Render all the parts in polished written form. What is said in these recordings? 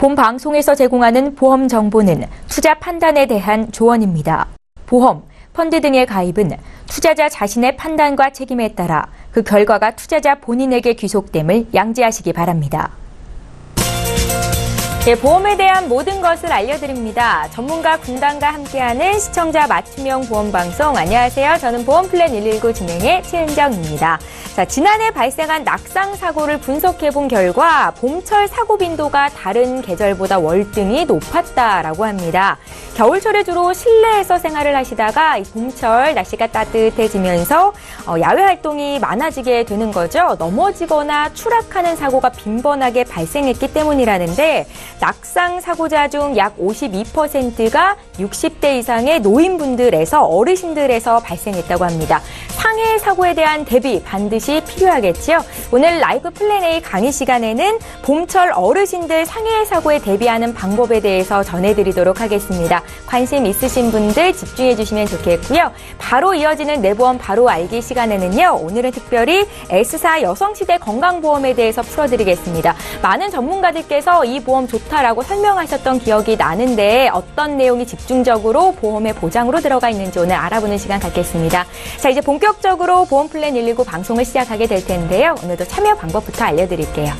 본 방송에서 제공하는 보험 정보는 투자 판단에 대한 조언입니다. 보험, 펀드 등의 가입은 투자자 자신의 판단과 책임에 따라 그 결과가 투자자 본인에게 귀속됨을 양지하시기 바랍니다. 네, 보험에 대한 모든 것을 알려드립니다. 전문가 군단과 함께하는 시청자 맞춤형 보험방송. 안녕하세요. 저는 보험플랜 119 진행의 최은정입니다. 자, 지난해 발생한 낙상 사고를 분석해본 결과 봄철 사고 빈도가 다른 계절보다 월등히 높았다라고 합니다. 겨울철에 주로 실내에서 생활을 하시다가 봄철 날씨가 따뜻해지면서 야외 활동이 많아지게 되는 거죠. 넘어지거나 추락하는 사고가 빈번하게 발생했기 때문이라는데 낙상 사고자 중 약 52%가 60대 이상의 노인분들에서 어르신들에서 발생했다고 합니다. 상해 사고에 대한 대비 반드시 필요하겠지요. 오늘 라이프 플랜 A 강의 시간에는 봄철 어르신들 상해 사고에 대비하는 방법에 대해서 전해드리도록 하겠습니다. 관심 있으신 분들 집중해 주시면 좋겠고요. 바로 이어지는 내 보험 바로 알기 시간에는요. 오늘은 특별히 S사 여성시대 건강보험에 대해서 풀어드리겠습니다. 많은 전문가들께서 이 보험 좋다라고 설명하셨던 기억이 나는데 어떤 내용이 집중적으로 보험의 보장으로 들어가 있는지 오늘 알아보는 시간 갖겠습니다. 자, 이제 본격적으로 보험플랜 119 방송을 시작하게 될 텐데요. 오늘도 참여 방법부터 알려드릴게요.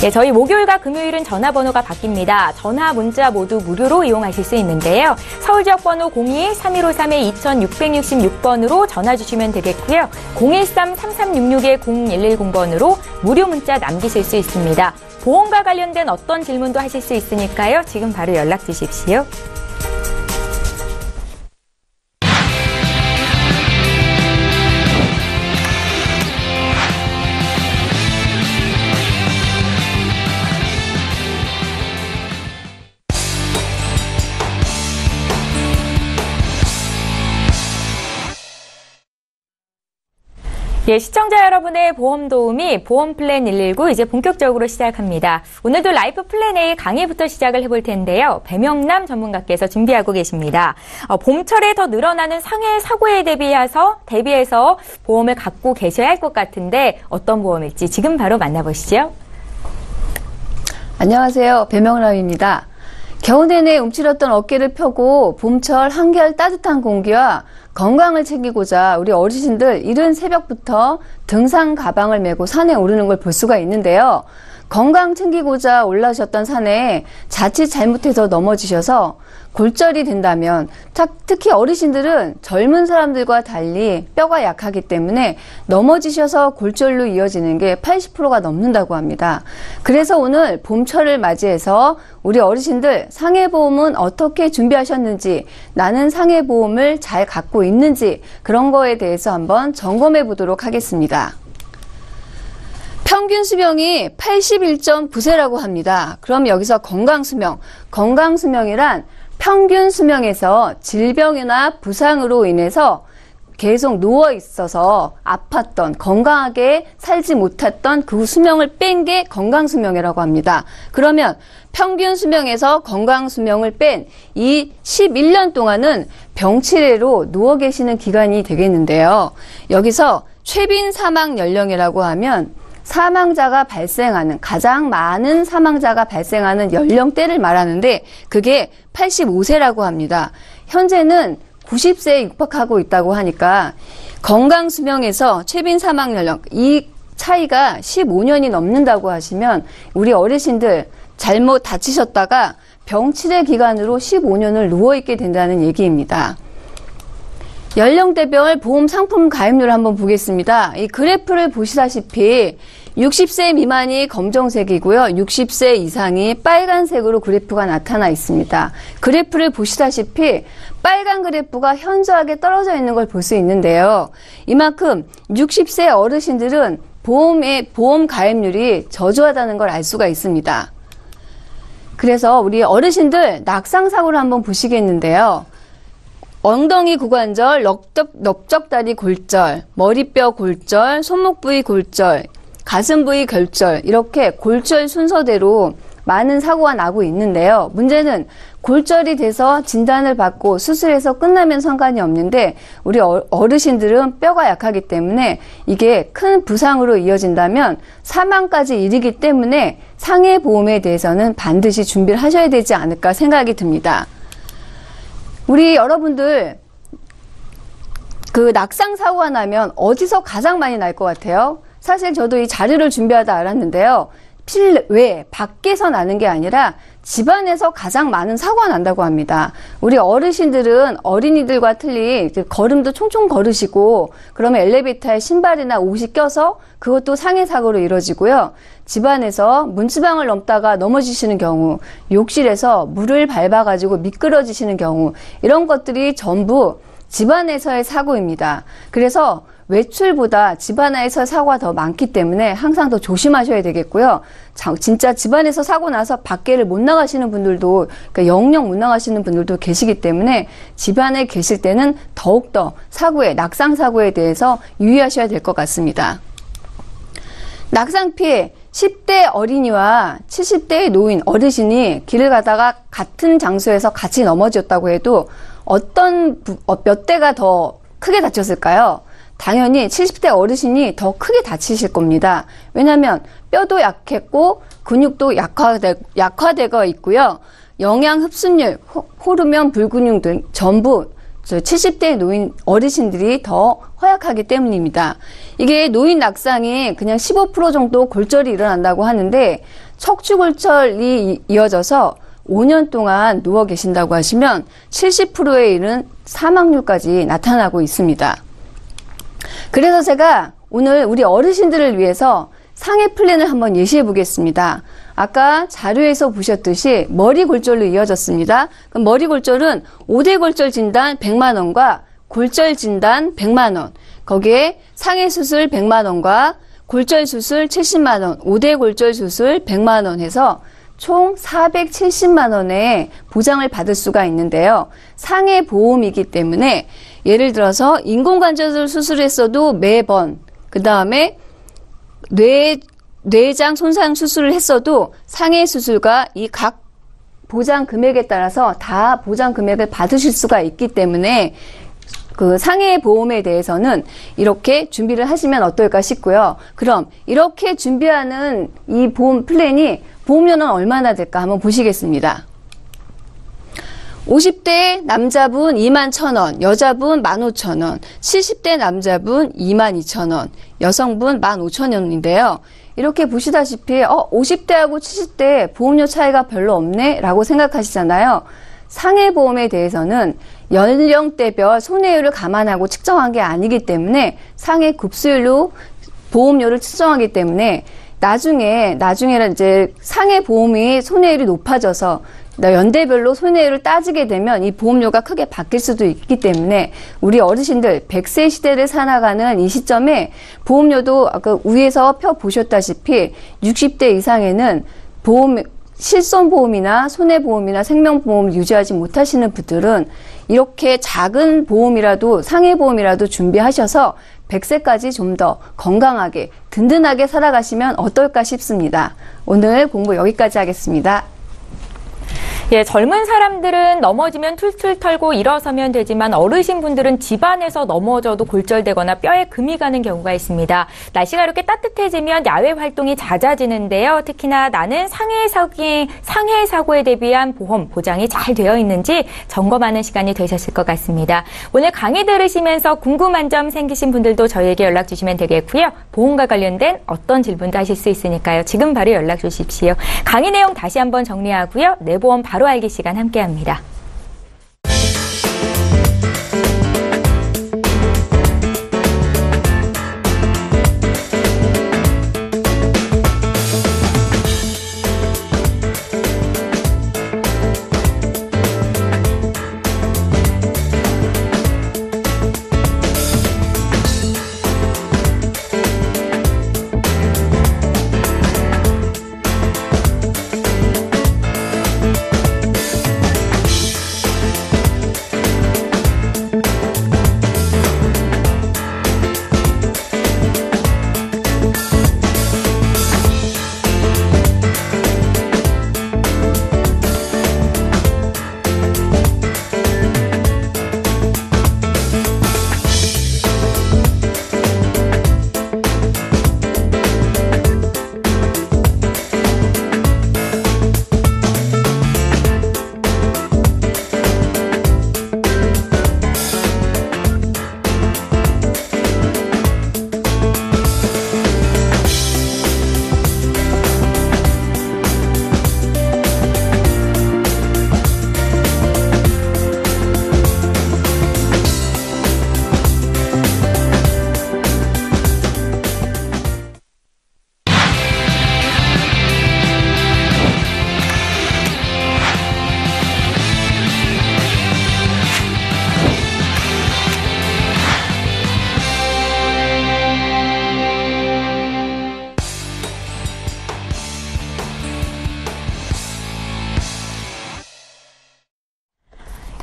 네, 저희 목요일과 금요일은 전화번호가 바뀝니다. 전화, 문자 모두 무료로 이용하실 수 있는데요. 서울 지역번호 02-3153-2666번으로 전화 주시면 되겠고요. 013-3366-0110번으로 무료 문자 남기실 수 있습니다. 보험과 관련된 어떤 질문도 하실 수 있으니까요. 지금 바로 연락 주십시오. 예, 시청자 여러분의 보험 도우미 보험플랜 119 이제 본격적으로 시작합니다. 오늘도 라이프 플랜 A 강의부터 시작을 해볼 텐데요. 배명남 전문가께서 준비하고 계십니다. 봄철에 더 늘어나는 상해 사고에 대비해서 보험을 갖고 계셔야 할 것 같은데 어떤 보험일지 지금 바로 만나보시죠. 안녕하세요. 배명남입니다. 겨우 내내 움츠렸던 어깨를 펴고 봄철 한결 따뜻한 공기와 건강을 챙기고자 우리 어르신들 이른 새벽부터 등산 가방을 메고 산에 오르는 걸 볼 수가 있는데요. 건강 챙기고자 올라오셨던 산에 자칫 잘못해서 넘어지셔서 골절이 된다면 특히 어르신들은 젊은 사람들과 달리 뼈가 약하기 때문에 넘어지셔서 골절로 이어지는 게 80%가 넘는다고 합니다. 그래서 오늘 봄철을 맞이해서 우리 어르신들 상해보험은 어떻게 준비하셨는지, 나는 상해보험을 잘 갖고 있는지 그런 거에 대해서 한번 점검해 보도록 하겠습니다. 평균 수명이 81.9세라고 합니다. 그럼 여기서 건강수명이란 평균 수명에서 질병이나 부상으로 인해서 계속 누워 있어서 아팠던, 건강하게 살지 못했던 그 수명을 뺀 게 건강수명이라고 합니다. 그러면 평균 수명에서 건강수명을 뺀 이 11년 동안은 병치레로 누워 계시는 기간이 되겠는데요. 여기서 최빈 사망 연령이라고 하면 가장 많은 사망자가 발생하는 연령대를 말하는데 그게 85세라고 합니다. 현재는 90세에 육박하고 있다고 하니까 건강수명에서 최빈 사망 연령 이 차이가 15년이 넘는다고 하시면 우리 어르신들 잘못 다치셨다가 병치레 기간으로 15년을 누워있게 된다는 얘기입니다. 연령대별 보험 상품 가입률을 한번 보겠습니다. 이 그래프를 보시다시피 60세 미만이 검정색이고요. 60세 이상이 빨간색으로 그래프가 나타나 있습니다. 그래프를 보시다시피 빨간 그래프가 현저하게 떨어져 있는 걸 볼 수 있는데요. 이만큼 60세 어르신들은 보험 가입률이 저조하다는 걸 알 수가 있습니다. 그래서 우리 어르신들 낙상사고를 한번 보시겠는데요. 엉덩이 고관절, 넓적다리 골절, 머리뼈 골절, 손목 부위 골절, 가슴 부위 골절 이렇게 골절 순서대로 많은 사고가 나고 있는데요. 문제는 골절이 돼서 진단을 받고 수술해서 끝나면 상관이 없는데 우리 어르신들은 뼈가 약하기 때문에 이게 큰 부상으로 이어진다면 사망까지 이르기 때문에 상해보험에 대해서는 반드시 준비를 하셔야 되지 않을까 생각이 듭니다. 우리 여러분들 그 낙상 사고가 나면 어디서 가장 많이 날 것 같아요? 사실 저도 이 자료를 준비하다 알았는데요. 실외, 밖에서 나는 게 아니라 집안에서 가장 많은 사고가 난다고 합니다. 우리 어르신들은 어린이들과 틀리 걸음도 총총 걸으시고 그러면 엘리베이터에 신발이나 옷이 껴서 그것도 상해 사고로 이루어지고요. 집안에서 문지방을 넘다가 넘어지시는 경우, 욕실에서 물을 밟아가지고 미끄러지시는 경우 이런 것들이 전부 집안에서의 사고입니다. 그래서 외출보다 집안에서 사고가 더 많기 때문에 항상 더 조심하셔야 되겠고요. 진짜 집안에서 사고 나서 밖에를 못 나가시는 분들도, 그러니까 영영 못 나가시는 분들도 계시기 때문에 집안에 계실 때는 더욱더 낙상 사고에 대해서 유의하셔야 될 것 같습니다. 낙상 피해, 10대 어린이와 70대의 노인, 어르신이 길을 가다가 같은 장소에서 같이 넘어졌다고 해도 몇 대가 더 크게 다쳤을까요? 당연히 70대 어르신이 더 크게 다치실 겁니다. 왜냐하면 뼈도 약했고 근육도 약화되어 있고요. 영양 흡수율, 호르몬 불균형 등 전부 70대 노인 어르신들이 더 허약하기 때문입니다. 이게 노인 낙상이 그냥 15% 정도 골절이 일어난다고 하는데 척추골절이 이어져서 5년 동안 누워 계신다고 하시면 70%에 이른 사망률까지 나타나고 있습니다. 그래서 제가 오늘 우리 어르신들을 위해서 상해 플랜을 한번 예시해 보겠습니다. 아까 자료에서 보셨듯이 머리 골절로 이어졌습니다. 그럼 머리 골절은 5대 골절 진단 100만 원과 골절 진단 100만 원, 거기에 상해 수술 100만 원과 골절 수술 70만 원, 5대 골절 수술 100만 원 해서 총 470만 원의 보장을 받을 수가 있는데요. 상해 보험이기 때문에 예를 들어서 인공관절 수술했어도 매번, 그 다음에 뇌장 손상 수술을 했어도 상해 수술과 이 각 보장 금액에 따라서 다 보장 금액을 받으실 수가 있기 때문에 그 상해 보험에 대해서는 이렇게 준비를 하시면 어떨까 싶고요. 그럼 이렇게 준비하는 이 보험 플랜이 보험료는 얼마나 될까 한번 보시겠습니다. 50대 남자분 21,000원, 여자분 15,000원, 70대 남자분 22,000원, 여성분 15,000원인데요. 이렇게 보시다시피 50대하고 70대 보험료 차이가 별로 없네 라고 생각하시잖아요. 상해보험에 대해서는 연령대별 손해율을 감안하고 측정한 게 아니기 때문에 상해 급수율로 보험료를 측정하기 때문에 나중에는 이제 상해 보험이 손해율이 높아져서 연대별로 손해율을 따지게 되면 이 보험료가 크게 바뀔 수도 있기 때문에 우리 어르신들 100세 시대를 살아가는 이 시점에 보험료도 아까 위에서 펴 보셨다시피 60대 이상에는 실손보험이나 손해보험이나 생명보험을 유지하지 못하시는 분들은 이렇게 작은 보험이라도 상해보험이라도 준비하셔서 100세까지 좀 더 건강하게 든든하게 살아가시면 어떨까 싶습니다. 오늘 공부 여기까지 하겠습니다. 예, 젊은 사람들은 넘어지면 툴툴 털고 일어서면 되지만 어르신분들은 집안에서 넘어져도 골절되거나 뼈에 금이 가는 경우가 있습니다. 날씨가 이렇게 따뜻해지면 야외 활동이 잦아지는데요. 특히나 나는 상해 사고에 대비한 보험 보장이 잘 되어 있는지 점검하는 시간이 되셨을 것 같습니다. 오늘 강의 들으시면서 궁금한 점 생기신 분들도 저희에게 연락 주시면 되겠고요. 보험과 관련된 어떤 질문도 하실 수 있으니까요. 지금 바로 연락 주십시오. 강의 내용 다시 한번 정리하고요. 내 보험 바로 알기 시간 함께합니다.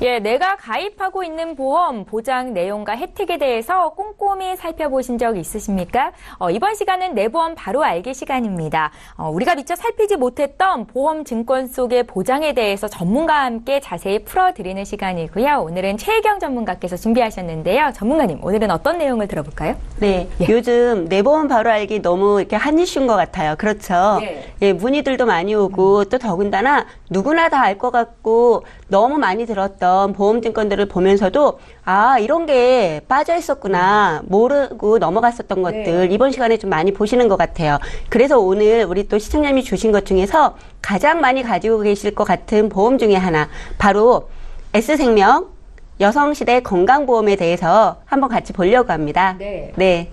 예, 내가 가입하고 있는 보험, 보장 내용과 혜택에 대해서 꼼꼼히 살펴보신 적 있으십니까? 이번 시간은 내 보험 바로 알기 시간입니다. 우리가 미처 살피지 못했던 보험 증권 속의 보장에 대해서 전문가와 함께 자세히 풀어드리는 시간이고요. 오늘은 최혜경 전문가께서 준비하셨는데요. 전문가님, 오늘은 어떤 내용을 들어볼까요? 네, 예. 요즘 내 보험 바로 알기 너무 이렇게 한 이슈인 것 같아요. 그렇죠? 예, 문의들도 많이 오고 또 더군다나 누구나 다 알 것 같고 너무 많이 들었던 보험증권들을 보면서도 아, 이런 게 빠져 있었구나 모르고 넘어갔었던 것들 이번 시간에 좀 많이 보시는 것 같아요. 그래서 오늘 우리 또 시청자님이 주신 것 중에서 가장 많이 가지고 계실 것 같은 보험 중에 하나, 바로 S생명 여성시대 건강보험에 대해서 한번 같이 보려고 합니다. 네.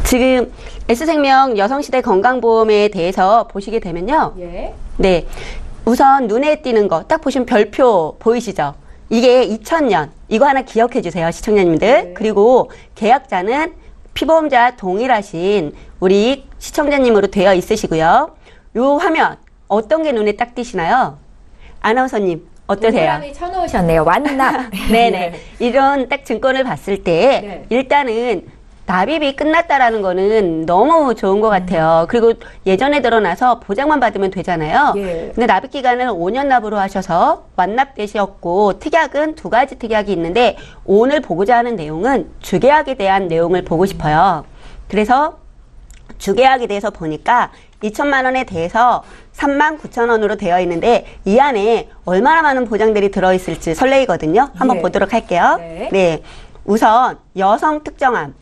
지금 S생명 여성시대 건강보험에 대해서 보시게 되면요. 네. 우선 눈에 띄는 거 딱 보시면 별표 보이시죠? 이게 2000년. 이거 하나 기억해 주세요, 시청자님들. 그리고 계약자는 피보험자 동일하신 우리 시청자님으로 되어 있으시고요. 요 화면 어떤 게 눈에 딱 띄시나요? 아나운서님 어떠세요? 동그라미 쳐놓으셨네요. 완납. 네네. 이런 딱 증권을 봤을 때 일단은 납입이 끝났다라는 거는 너무 좋은 것 같아요. 그리고 예전에 드러나서 보장만 받으면 되잖아요. 근데 납입 기간을 5년 납으로 하셔서 완납되셨고, 특약은 2가지 특약이 있는데 오늘 보고자 하는 내용은 주계약에 대한 내용을 보고 싶어요. 그래서 주계약에 대해서 보니까 2천만 원에 대해서 39,000원으로 되어 있는데 이 안에 얼마나 많은 보장들이 들어있을지 설레이거든요. 한번 보도록 할게요. 네. 우선 여성 특정암.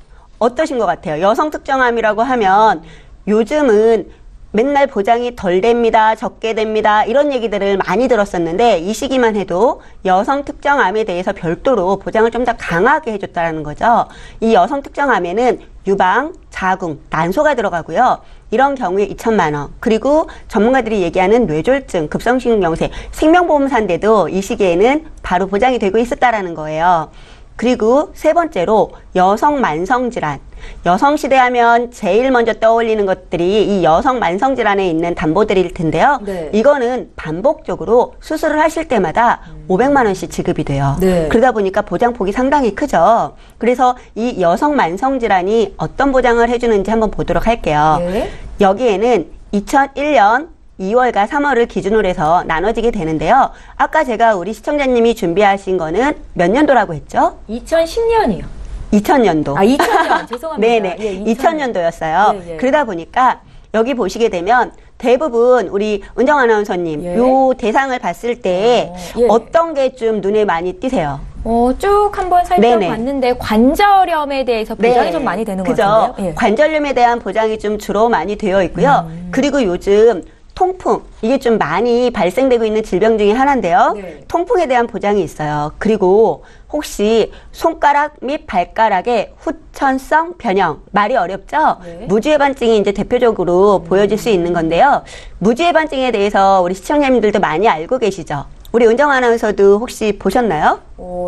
어떠신 것 같아요? 여성 특정암이라고 하면 요즘은 맨날 보장이 덜 됩니다, 적게 됩니다, 이런 얘기들을 많이 들었었는데 이 시기만 해도 여성 특정암에 대해서 별도로 보장을 좀 더 강하게 해줬다는 거죠. 이 여성 특정암에는 유방, 자궁, 난소가 들어가고요. 이런 경우에 2천만 원. 그리고 전문가들이 얘기하는 뇌졸중, 급성심경색, 생명보험사인데도 이 시기에는 바로 보장이 되고 있었다라는 거예요. 그리고 세 번째로 여성 만성질환. 여성시대 하면 제일 먼저 떠올리는 것들이 이 여성 만성질환에 있는 담보들일 텐데요. 이거는 반복적으로 수술을 하실 때마다 500만 원씩 지급이 돼요. 그러다 보니까 보장폭이 상당히 크죠. 그래서 이 여성 만성질환이 어떤 보장을 해주는지 한번 보도록 할게요. 여기에는 2001년 2월과 3월을 기준으로 해서 나눠지게 되는데요. 아까 제가 우리 시청자님이 준비하신 거는 몇 년도라고 했죠? 2010년이요. 2000년도. 2000년. 죄송합니다. 네네. 2000년도였어요. 그러다 보니까 여기 보시게 되면 대부분 우리 은정 아나운서님 요 대상을 봤을 때 어떤 게 좀 눈에 많이 띄세요? 쭉 한번 살펴봤는데 관절염에 대해서 보장이 좀 많이 되는 것 같은데요. 관절염에 대한 보장이 좀 주로 많이 되어 있고요. 그리고 요즘 통풍, 이게 좀 많이 발생되고 있는 질병 중에 하나인데요. 통풍에 대한 보장이 있어요. 그리고 혹시 손가락 및 발가락의 후천성 변형, 말이 어렵죠? 무주해반증이 이제 대표적으로 보여질 수 있는 건데요. 무주해반증에 대해서 우리 시청자님들도 많이 알고 계시죠? 우리 은정 아나운서도 혹시 보셨나요?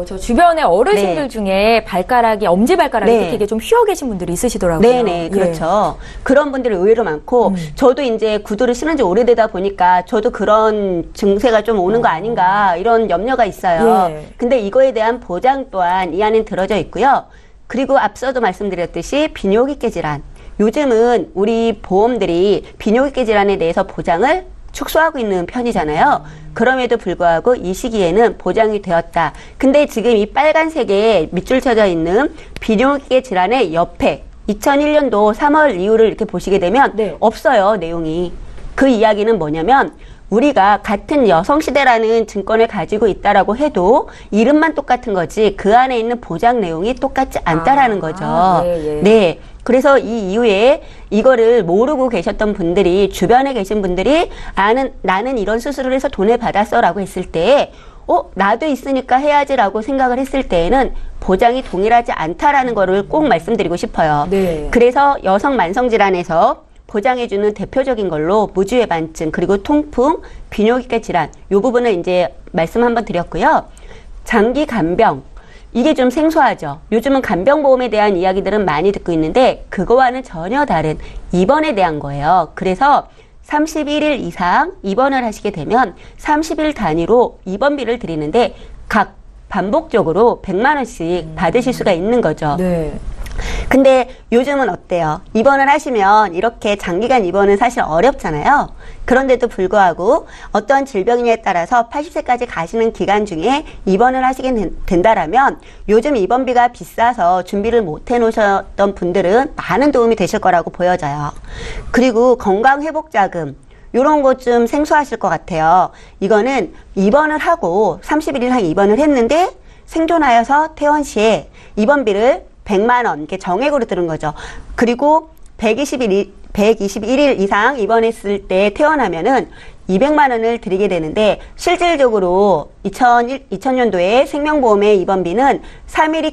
저 주변에 어르신들 중에 발가락이, 엄지발가락이 되게 좀 휘어 계신 분들이 있으시더라고요. 네네, 그렇죠. 그런 분들이 의외로 많고, 저도 이제 구두를 신은 지 오래되다 보니까 저도 그런 증세가 좀 오는 거 아닌가, 이런 염려가 있어요. 근데 이거에 대한 보장 또한 이 안에 들어져 있고요. 그리고 앞서도 말씀드렸듯이 비뇨기계 질환. 요즘은 우리 보험들이 비뇨기계 질환에 대해서 보장을 축소하고 있는 편이잖아요. 그럼에도 불구하고 이 시기에는 보장이 되었다. 근데 지금 이 빨간색에 밑줄 쳐져 있는 비뇨기계 질환의 옆에 2001년도 3월 이후를 이렇게 보시게 되면 없어요, 내용이. 그 이야기는 뭐냐면 우리가 같은 여성시대라는 증권을 가지고 있다라고 해도 이름만 똑같은 거지 그 안에 있는 보장 내용이 똑같지 않다라는 거죠. 네. 그래서 이 이후에 이거를 모르고 계셨던 분들이, 주변에 계신 분들이 나는 이런 수술을 해서 돈을 받았어 라고 했을 때 나도 있으니까 해야지라고 생각을 했을 때에는 보장이 동일하지 않다라는 거를 꼭 말씀드리고 싶어요. 그래서 여성 만성질환에서 보장해주는 대표적인 걸로 무주해반증, 그리고 통풍, 비뇨기계 질환, 요 부분을 이제 말씀 한번 드렸고요. 장기 간병, 이게 좀 생소하죠. 요즘은 간병보험에 대한 이야기들은 많이 듣고 있는데 그거와는 전혀 다른 입원에 대한 거예요. 그래서 31일 이상 입원을 하시게 되면 30일 단위로 입원비를 드리는데 각 반복적으로 100만 원씩 받으실 수가 있는 거죠. 네. 근데 요즘은 어때요? 입원을 하시면 이렇게 장기간 입원은 사실 어렵잖아요. 그런데도 불구하고 어떤 질병에 따라서 80세까지 가시는 기간 중에 입원을 하시게 된다라면 요즘 입원비가 비싸서 준비를 못 해놓으셨던 분들은 많은 도움이 되실 거라고 보여져요. 그리고 건강회복자금 이런 것 좀 생소하실 것 같아요. 이거는 입원을 하고 31일 이상 입원을 했는데 생존하여서 퇴원 시에 입원비를 100만 원, 이렇게 정액으로 들은 거죠. 그리고 121일 이상 입원했을 때 퇴원하면은 200만 원을 드리게 되는데 실질적으로 2000년도에 생명보험의 입원비는 3일이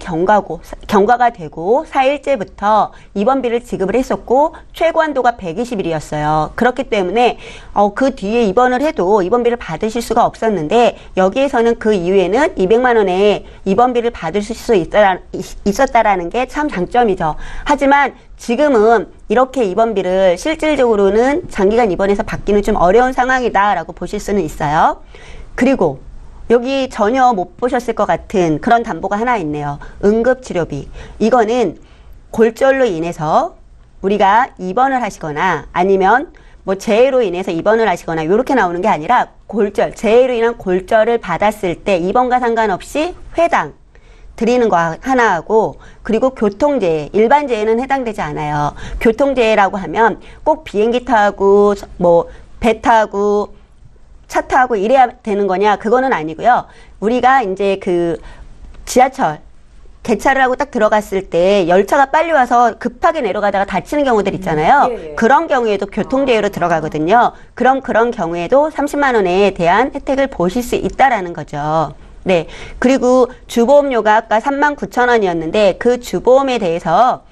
경과가 되고 4일째부터 입원비를 지급을 했었고 최고 한도가 120일이었어요. 그렇기 때문에 그 뒤에 입원을 해도 입원비를 받으실 수가 없었는데 여기에서는 그 이후에는 200만 원의 입원비를 받으실 수 있었다라는 게 참 장점이죠. 하지만 지금은 이렇게 입원비를 실질적으로는 장기간 입원해서 받기는 좀 어려운 상황이다라고 보실 수는 있어요. 그리고 여기 전혀 못 보셨을 것 같은 그런 담보가 하나 있네요. 응급치료비. 이거는 골절로 인해서 우리가 입원을 하시거나 아니면 뭐 재해로 인해서 입원을 하시거나 이렇게 나오는 게 아니라 골절, 재해로 인한 골절을 받았을 때 입원과 상관없이 회당 드리는 거 하나 하고 그리고 교통재해, 일반 재해는 해당되지 않아요. 교통재해라고 하면 꼭 비행기 타고 뭐 배 타고 차 타고 이래야 되는 거냐? 그거는 아니고요. 우리가 이제 그 지하철 개차를 하고 딱 들어갔을 때 열차가 빨리 와서 급하게 내려가다가 다치는 경우들 있잖아요. 예. 그런 경우에도 교통재해로 들어가거든요. 그런 경우에도 30만 원에 대한 혜택을 보실 수 있다라는 거죠. 네. 그리고 주보험료가 아까 39,000원이었는데 그 주보험에 대해서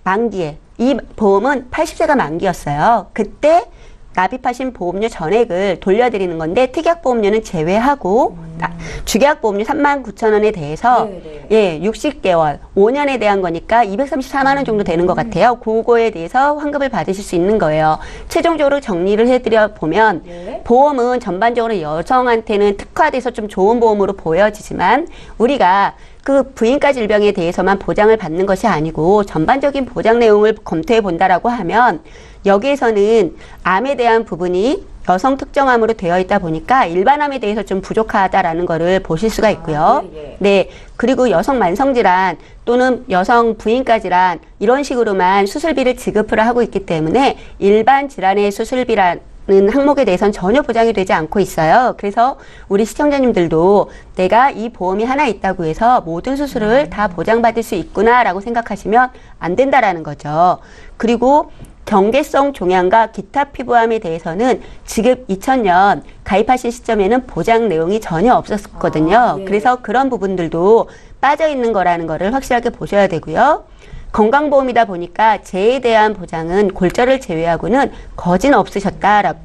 만기에 이 보험은 80세가 만기였어요. 그때 납입하신 보험료 전액을 돌려드리는 건데 특약보험료는 제외하고 주계약보험료 39,000원에 대해서 예, 60개월 5년에 대한 거니까 234만 원 정도 되는 것 같아요. 그거에 대해서 환급을 받으실 수 있는 거예요. 최종적으로 정리를 해드려 보면 보험은 전반적으로 여성한테는 특화돼서 좀 좋은 보험으로 보여지지만 우리가 그 부인과 질병에 대해서만 보장을 받는 것이 아니고 전반적인 보장 내용을 검토해 본다라고 하면 여기에서는 암에 대한 부분이 여성 특정암으로 되어 있다 보니까 일반암에 대해서 좀 부족하다라는 거를 보실 수가 있고요. 네. 그리고 여성 만성질환 또는 여성 부인과 질환 이런 식으로만 수술비를 지급을 하고 있기 때문에 일반 질환의 수술비라는 항목에 대해서는 전혀 보장이 되지 않고 있어요. 그래서 우리 시청자님들도 내가 이 보험이 하나 있다고 해서 모든 수술을 다 보장받을 수 있구나라고 생각하시면 안 된다라는 거죠. 그리고 경계성 종양과 기타 피부암에 대해서는 지급 2000년 가입하신 시점에는 보장 내용이 전혀 없었거든요. 그래서 그런 부분들도 빠져 있는 거라는 거를 확실하게 보셔야 되고요. 건강보험이다 보니까 재해에 대한 보장은 골절을 제외하고는 거진 없으셨다라고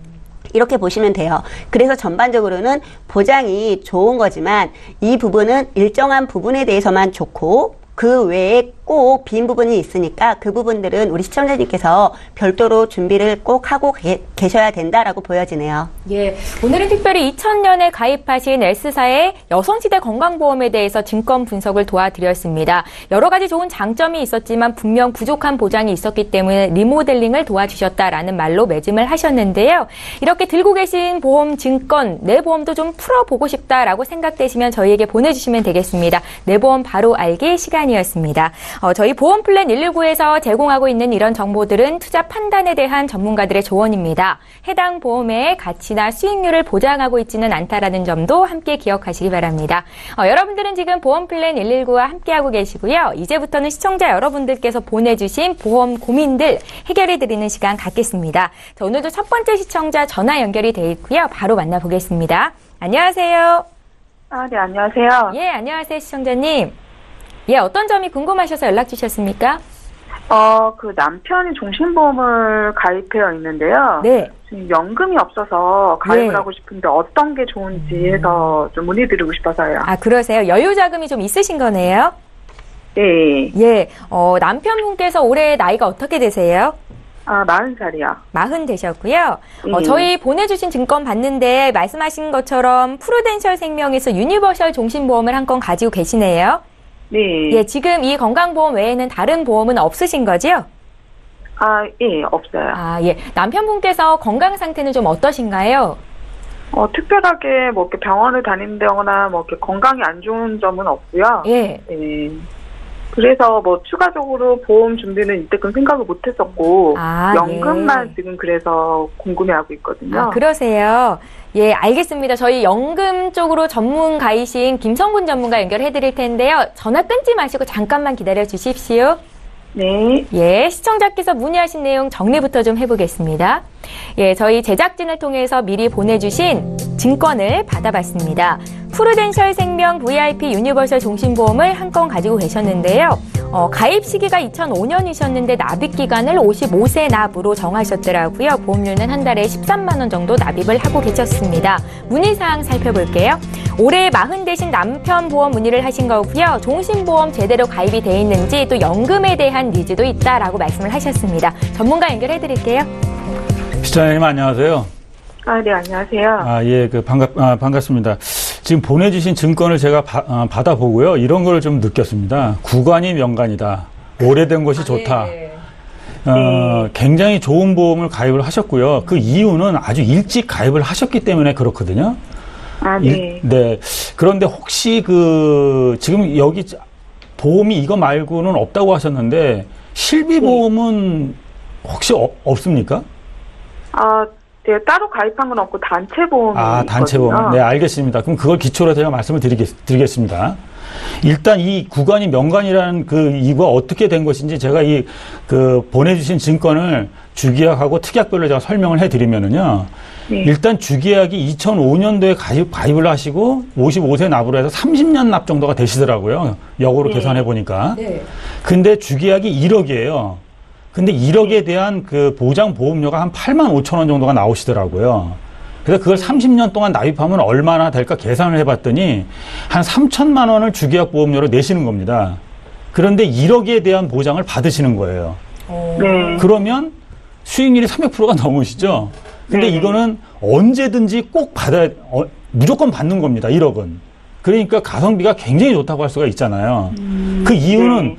이렇게 보시면 돼요. 그래서 전반적으로는 보장이 좋은 거지만 이 부분은 일정한 부분에 대해서만 좋고 그 외에 꼭 빈 부분이 있으니까 그 부분들은 우리 시청자님께서 별도로 준비를 꼭 하고 계셔야 된다라고 보여지네요. 예, 오늘은 특별히 2000년에 가입하신 S사의 여성시대 건강보험에 대해서 증권 분석을 도와드렸습니다. 여러 가지 좋은 장점이 있었지만 분명 부족한 보장이 있었기 때문에 리모델링을 도와주셨다라는 말로 매짐을 하셨는데요. 이렇게 들고 계신 보험 증권, 내 보험도 좀 풀어보고 싶다라고 생각되시면 저희에게 보내주시면 되겠습니다. 내 보험 바로 알기 시간이었습니다. 저희 보험플랜 119에서 제공하고 있는 이런 정보들은 투자 판단에 대한 전문가들의 조언입니다. 해당 보험의 가치나 수익률을 보장하고 있지는 않다라는 점도 함께 기억하시기 바랍니다. 여러분들은 지금 보험플랜 119와 함께하고 계시고요. 이제부터는 시청자 여러분들께서 보내주신 보험 고민들 해결해드리는 시간 갖겠습니다. 자, 오늘도 첫 번째 시청자 전화 연결이 돼 있고요. 바로 만나보겠습니다. 안녕하세요. 네, 안녕하세요. 예, 안녕하세요, 시청자님. 예, 어떤 점이 궁금하셔서 연락 주셨습니까? 그 남편이 종신보험을 가입해 있는데요. 네. 지금 연금이 없어서 가입을 하고 싶은데 어떤 게 좋은지 해서 좀 문의드리고 싶어서요. 아, 그러세요? 여유 자금이 좀 있으신 거네요? 네. 예, 남편분께서 올해 나이가 어떻게 되세요? 40살이요. 40 되셨고요. 네. 저희 보내주신 증권 봤는데 말씀하신 것처럼 프루덴셜 생명에서 유니버셜 종신보험을 한 건 가지고 계시네요. 네. 예, 지금 이 건강보험 외에는 다른 보험은 없으신 거죠? 예, 없어요. 예. 남편분께서 건강 상태는 좀 어떠신가요? 특별하게 뭐 이렇게 병원을 다닌다거나 뭐 이렇게 건강이 안 좋은 점은 없고요. 예. 예. 그래서 뭐 추가적으로 보험 준비는 이때끔 생각을 못 했었고, 연금만 지금 그래서 궁금해하고 있거든요. 그러세요. 예, 알겠습니다. 저희 연금 쪽으로 전문가이신 김성군 전문가 연결해 드릴 텐데요. 전화 끊지 마시고 잠깐만 기다려 주십시오. 네. 예, 시청자께서 문의하신 내용 정리부터 좀 해보겠습니다. 예, 저희 제작진을 통해서 미리 보내주신 증권을 받아봤습니다. 프루덴셜 생명 VIP 유니버설 종신보험을 한 건 가지고 계셨는데요. 가입 시기가 2005년이셨는데 납입 기간을 55세 납으로 정하셨더라고요. 보험료는 한 달에 13만 원 정도 납입을 하고 계셨습니다. 문의사항 살펴볼게요. 올해 40 대신 남편 보험 문의를 하신 거고요. 종신보험 제대로 가입이 돼 있는지 또 연금에 대한 니즈도 있다라고 말씀을 하셨습니다. 전문가 연결해 드릴게요. 시청자님 안녕하세요. 네, 안녕하세요. 예, 반갑습니다. 지금 보내주신 증권을 제가 받아보고요. 이런 걸 좀 느꼈습니다. 구간이 명간이다. 오래된 것이 좋다. 굉장히 좋은 보험을 가입을 하셨고요. 그 이유는 아주 일찍 가입을 하셨기 때문에 그렇거든요. 네. 네. 그런데 혹시 지금 여기 보험이 이거 말고는 없다고 하셨는데, 실비보험은 혹시 없습니까? 네, 따로 가입한 건 없고 단체 보험이 단체 보험. 네, 알겠습니다. 그럼 그걸 기초로 제가 말씀을 드리겠습니다. 일단 이 구간이 명간이라는 이거 어떻게 된 것인지 제가 보내주신 증권을 주계약하고 특약별로 제가 설명을 해드리면은요. 네. 일단 주계약이 2005년도에 가입을 하시고 55세 납으로 해서 30년 납 정도가 되시더라고요. 역으로 계산해 보니까. 네. 근데 주계약이 1억이에요. 근데 1억에 대한 보장 보험료가 한 8만 5천 원 정도가 나오시더라고요. 그래서 그걸 30년 동안 납입하면 얼마나 될까 계산을 해봤더니 한 3천만 원을 주계약 보험료로 내시는 겁니다. 그런데 1억에 대한 보장을 받으시는 거예요. 네. 그러면 수익률이 300%가 넘으시죠? 근데 이거는 언제든지 꼭 무조건 받는 겁니다. 1억은. 그러니까 가성비가 굉장히 좋다고 할 수가 있잖아요. 그 이유는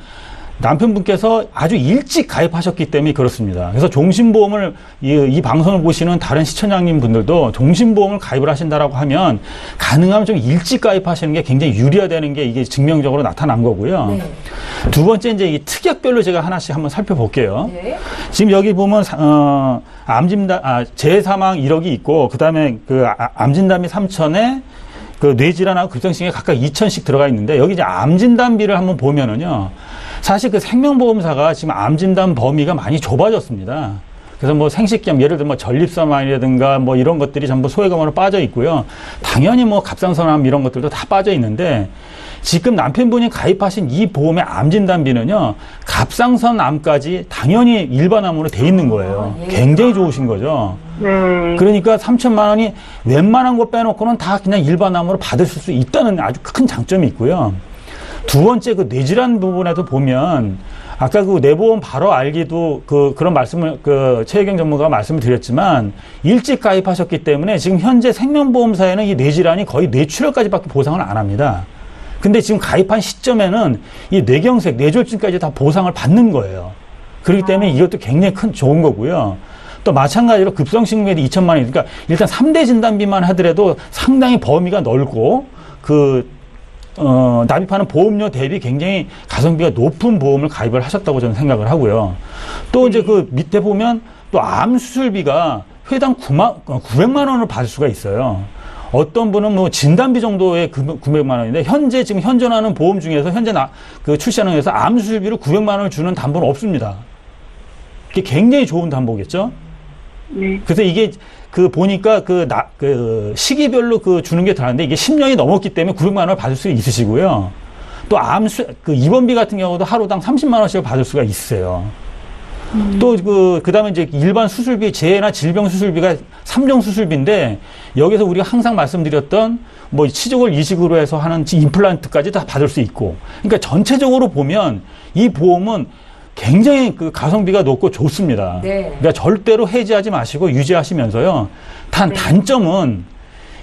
남편분께서 아주 일찍 가입하셨기 때문에 그렇습니다. 그래서 종신보험을 이 방송을 보시는 다른 시청자님 분들도 종신보험을 가입을 하신다라고 하면 가능하면 좀 일찍 가입하시는 게 굉장히 유리하다는 게 이게 증명적으로 나타난 거고요. 네. 두 번째 이제 이 특약별로 제가 하나씩 한번 살펴볼게요. 네. 지금 여기 보면 재사망 1억이 있고 그다음에 암진단비 3천에 뇌질환하고 급성식에 각각 2천씩 들어가 있는데 여기 이제 암진단비를 한번 보면은요. 사실 생명보험사가 지금 암진단 범위가 많이 좁아졌습니다. 그래서 생식기암, 예를 들면 전립선암이라든가 이런 것들이 전부 소외감으로 빠져 있고요. 당연히 갑상선암 이런 것들도 다 빠져 있는데 지금 남편분이 가입하신 이 보험의 암진단비는요. 갑상선암까지 당연히 일반암으로 돼 있는 거예요. 굉장히 좋으신 거죠. 그러니까 3천만 원이 웬만한 거 빼놓고는 다 그냥 일반암으로 받으실 수 있다는 아주 큰 장점이 있고요. 두 번째 뇌질환 부분에도 보면 아까 뇌보험 바로 알기도 그런 말씀을 최혜경 전문가가 말씀을 드렸지만 일찍 가입하셨기 때문에 지금 현재 생명보험사에는 이 뇌질환이 거의 뇌출혈까지밖에 보상을 안 합니다. 근데 지금 가입한 시점에는 이 뇌경색, 뇌졸중까지 다 보상을 받는 거예요. 그렇기 때문에 이것도 굉장히 좋은 거고요. 또 마찬가지로 급성식물에도 2천만 원, 그러니까 일단 3대 진단비만 하더라도 상당히 범위가 넓고 납입하는 보험료 대비 굉장히 가성비가 높은 보험을 가입을 하셨다고 저는 생각을 하고요. 또 이제 밑에 보면 또 암 수술비가 회당 900만 원을 받을 수가 있어요. 어떤 분은 진단비 정도의 900만 원인데 지금 현존하는 보험 중에서 현재 출시하는 회사 암 수술비로 900만 원을 주는 담보는 없습니다. 이게 굉장히 좋은 담보겠죠? 네. 그래서 이게 보니까 시기별로 주는 게 들어가는데 이게 10년이 넘었기 때문에 900만 원을 받을 수 있으시고요. 또 입원비 같은 경우도 하루당 30만 원씩을 받을 수가 있어요. 또 그다음에 이제 일반 수술비, 재해나 질병 수술비가 3종 수술비인데 여기서 우리가 항상 말씀드렸던 치족을 이식으로 해서 하는 임플란트까지 다 받을 수 있고. 그러니까 전체적으로 보면 이 보험은 굉장히 그 가성비가 높고 좋습니다. 네. 그러니까 절대로 해지하지 마시고 유지하시면서요. 단점은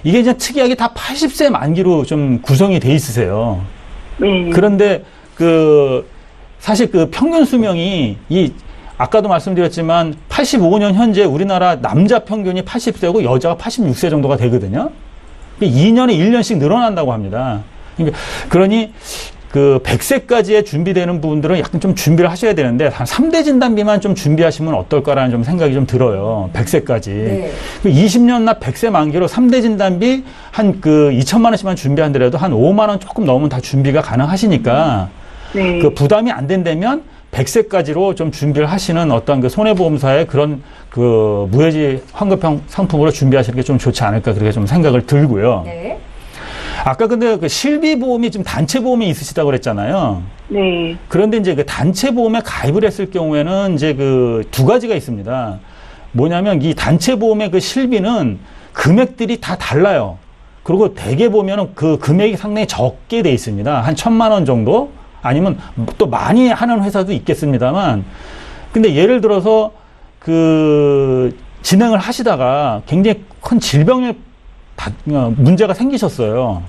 이게 이제 특이하게 다 80세 만기로 좀 구성이 돼 있으세요. 그런데 사실 그 평균 수명이 아까도 말씀드렸지만 85년 현재 우리나라 남자 평균이 80세고 여자가 86세 정도가 되거든요. 2년에 1년씩 늘어난다고 합니다. 그러니 그 100세까지의 준비되는 부분들은 약간 좀 준비를 하셔야 되는데 한 3대 진단비만 좀 준비하시면 어떨까라는 좀 생각이 좀 들어요. 100세까지. 네. 20년 납 100세 만기로 3대 진단비 한 2천만 원씩만 준비한더라도 한 5만 원 조금 넘으면 다 준비가 가능하시니까 네. 그 부담이 안 된다면 100세까지로 좀 준비를 하시는 어떤 그 손해보험사의 그런 그 무해지 환급형 상품으로 준비하시는 게 좀 좋지 않을까 그렇게 좀 생각을 들고요. 네. 아까 근데 그 실비보험이 좀 단체보험이 있으시다고 그랬잖아요. 네. 그런데 이제 그 단체보험에 가입을 했을 경우에는 이제 그 두 가지가 있습니다. 뭐냐면 이 단체보험의 그 실비는 금액들이 다 달라요. 그리고 대개 보면은 그 금액이 상당히 적게 돼 있습니다. 한 1,000만 원 정도? 아니면 또 많이 하는 회사도 있겠습니다만. 근데 예를 들어서 그 진행을 하시다가 굉장히 큰 질병에 문제가 생기셨어요.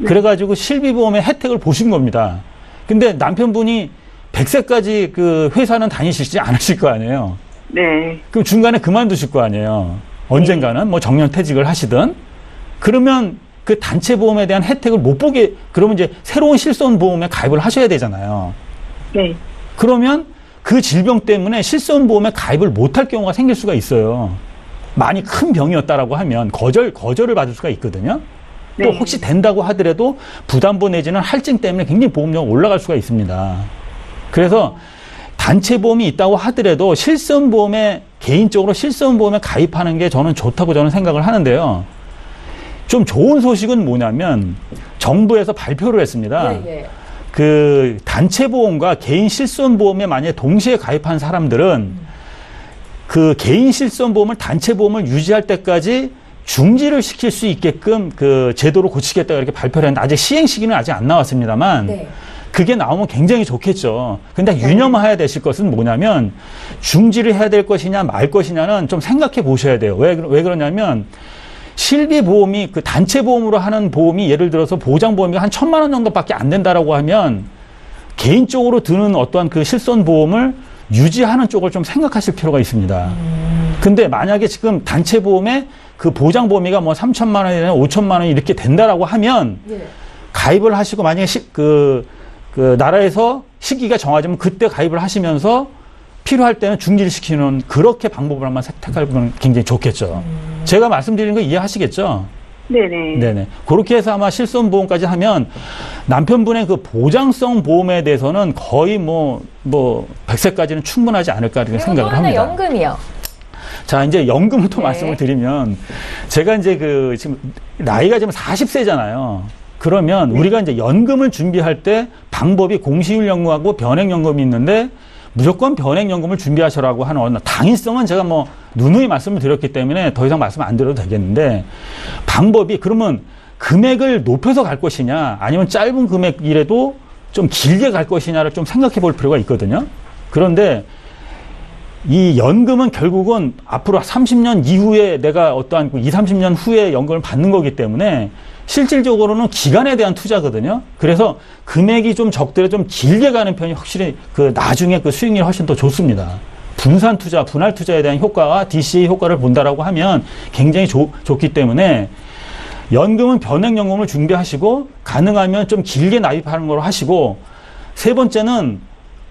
그래가지고 실비보험의 혜택을 보신 겁니다. 근데 남편분이 100세까지 그 회사는 다니시지 않으실 거 아니에요. 네. 그럼 중간에 그만두실 거 아니에요. 언젠가는 뭐 정년퇴직을 하시든. 그러면 그 단체보험에 대한 혜택을 못 보게, 그러면 이제 새로운 실손보험에 가입을 하셔야 되잖아요. 네. 그러면 그 질병 때문에 실손보험에 가입을 못할 경우가 생길 수가 있어요. 많이 큰 병이었다라고 하면 거절을 받을 수가 있거든요. 또 네. 혹시 된다고 하더라도 부담보 내지는 할증 때문에 굉장히 보험료가 올라갈 수가 있습니다. 그래서 단체보험이 있다고 하더라도 개인적으로 실손보험에 가입하는 게 저는 좋다고 저는 생각을 하는데요. 좀 좋은 소식은 뭐냐면 정부에서 발표를 했습니다. 그 단체보험과 개인 실손보험에 만약에 동시에 가입한 사람들은 그 개인 실손보험을 단체보험을 유지할 때까지 중지를 시킬 수 있게끔 그 제도를 고치겠다 이렇게 발표를 했는데 아직 시행 시기는 아직 안 나왔습니다만 그게 나오면 굉장히 좋겠죠. 근데 유념해야 되실 것은 뭐냐면 중지를 해야 될 것이냐 말 것이냐는 좀 생각해 보셔야 돼요. 왜 그러냐면 실비보험이 그 단체보험으로 하는 보험이 예를 들어서 보장보험이 한 1,000만 원 정도밖에 안 된다라고 하면 개인적으로 드는 어떠한 그 실손보험을 유지하는 쪽을 좀 생각하실 필요가 있습니다. 근데 만약에 지금 단체보험에 그 보장보험이가 뭐 3,000만 원이나 5,000만 원 이렇게 된다라고 하면 가입을 하시고 만약에 그 나라에서 시기가 정해지면 그때 가입을 하시면서 필요할 때는 중지를 시키는 그렇게 방법을 한번 택하면 굉장히 좋겠죠. 제가 말씀드리는 거 이해하시겠죠? 네네. 그렇게 해서 아마 실손보험까지 하면 남편분의 그 보장성 보험에 대해서는 거의 뭐 100세까지는 충분하지 않을까 이렇게 생각을 합니다. 연금이요. 자, 이제 연금을 또 말씀을 드리면 제가 이제 지금 나이가 지금 40세잖아요. 그러면 우리가 이제 연금을 준비할 때 방법이 공시율연금하고 변액연금이 있는데 무조건 변액연금을 준비하셔라고 하는 당위성은 제가 뭐 누누이 말씀을 드렸기 때문에 더 이상 말씀 안 드려도 되겠는데 방법이 그러면 금액을 높여서 갈 것이냐 아니면 짧은 금액이라도 좀 길게 갈 것이냐를 좀 생각해 볼 필요가 있거든요. 그런데 이 연금은 결국은 앞으로 30년 이후에 내가 어떠한 20, 30년 후에 연금을 받는 거기 때문에 실질적으로는 기간에 대한 투자거든요. 그래서 금액이 좀 적더라도 좀 길게 가는 편이 확실히 그 나중에 그 수익률이 훨씬 더 좋습니다. 분산 투자, 분할 투자에 대한 효과와 DCA 효과를 본다라고 하면 굉장히 좋기 때문에 연금은 변액연금을 준비하시고 가능하면 좀 길게 납입하는 걸로 하시고 세 번째는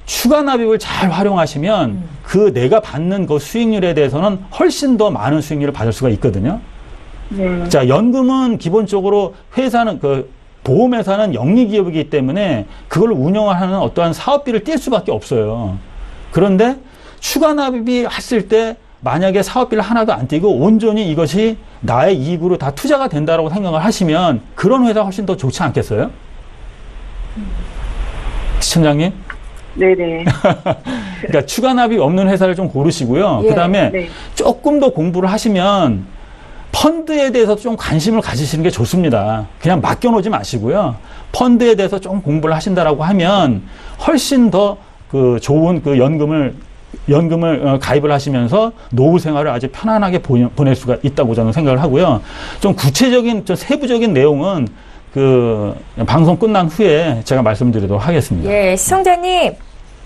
추가 납입을 잘 활용하시면 그 내가 받는 그 수익률에 대해서는 훨씬 더 많은 수익률을 받을 수가 있거든요. 자, 연금은 기본적으로 회사는 보험회사는 영리기업이기 때문에 그걸 운영하는 어떠한 사업비를 뗄 수밖에 없어요. 그런데 추가 납입이 했을 때 만약에 사업비를 하나도 안 떼고 온전히 이것이 나의 이익으로 다 투자가 된다라고 생각을 하시면 그런 회사가 훨씬 더 좋지 않겠어요? 시청장님? 네네. 그러니까 추가 납입 없는 회사를 좀 고르시고요. 그다음에 조금 더 공부를 하시면 펀드에 대해서 좀 관심을 가지시는 게 좋습니다. 그냥 맡겨놓지 마시고요. 펀드에 대해서 좀 공부를 하신다라고 하면 훨씬 더 그 좋은 그 연금을 가입을 하시면서 노후 생활을 아주 편안하게 보낼 수가 있다고 저는 생각을 하고요. 좀 구체적인, 좀 세부적인 내용은 그 방송 끝난 후에 제가 말씀드리도록 하겠습니다. 예, 시청자님.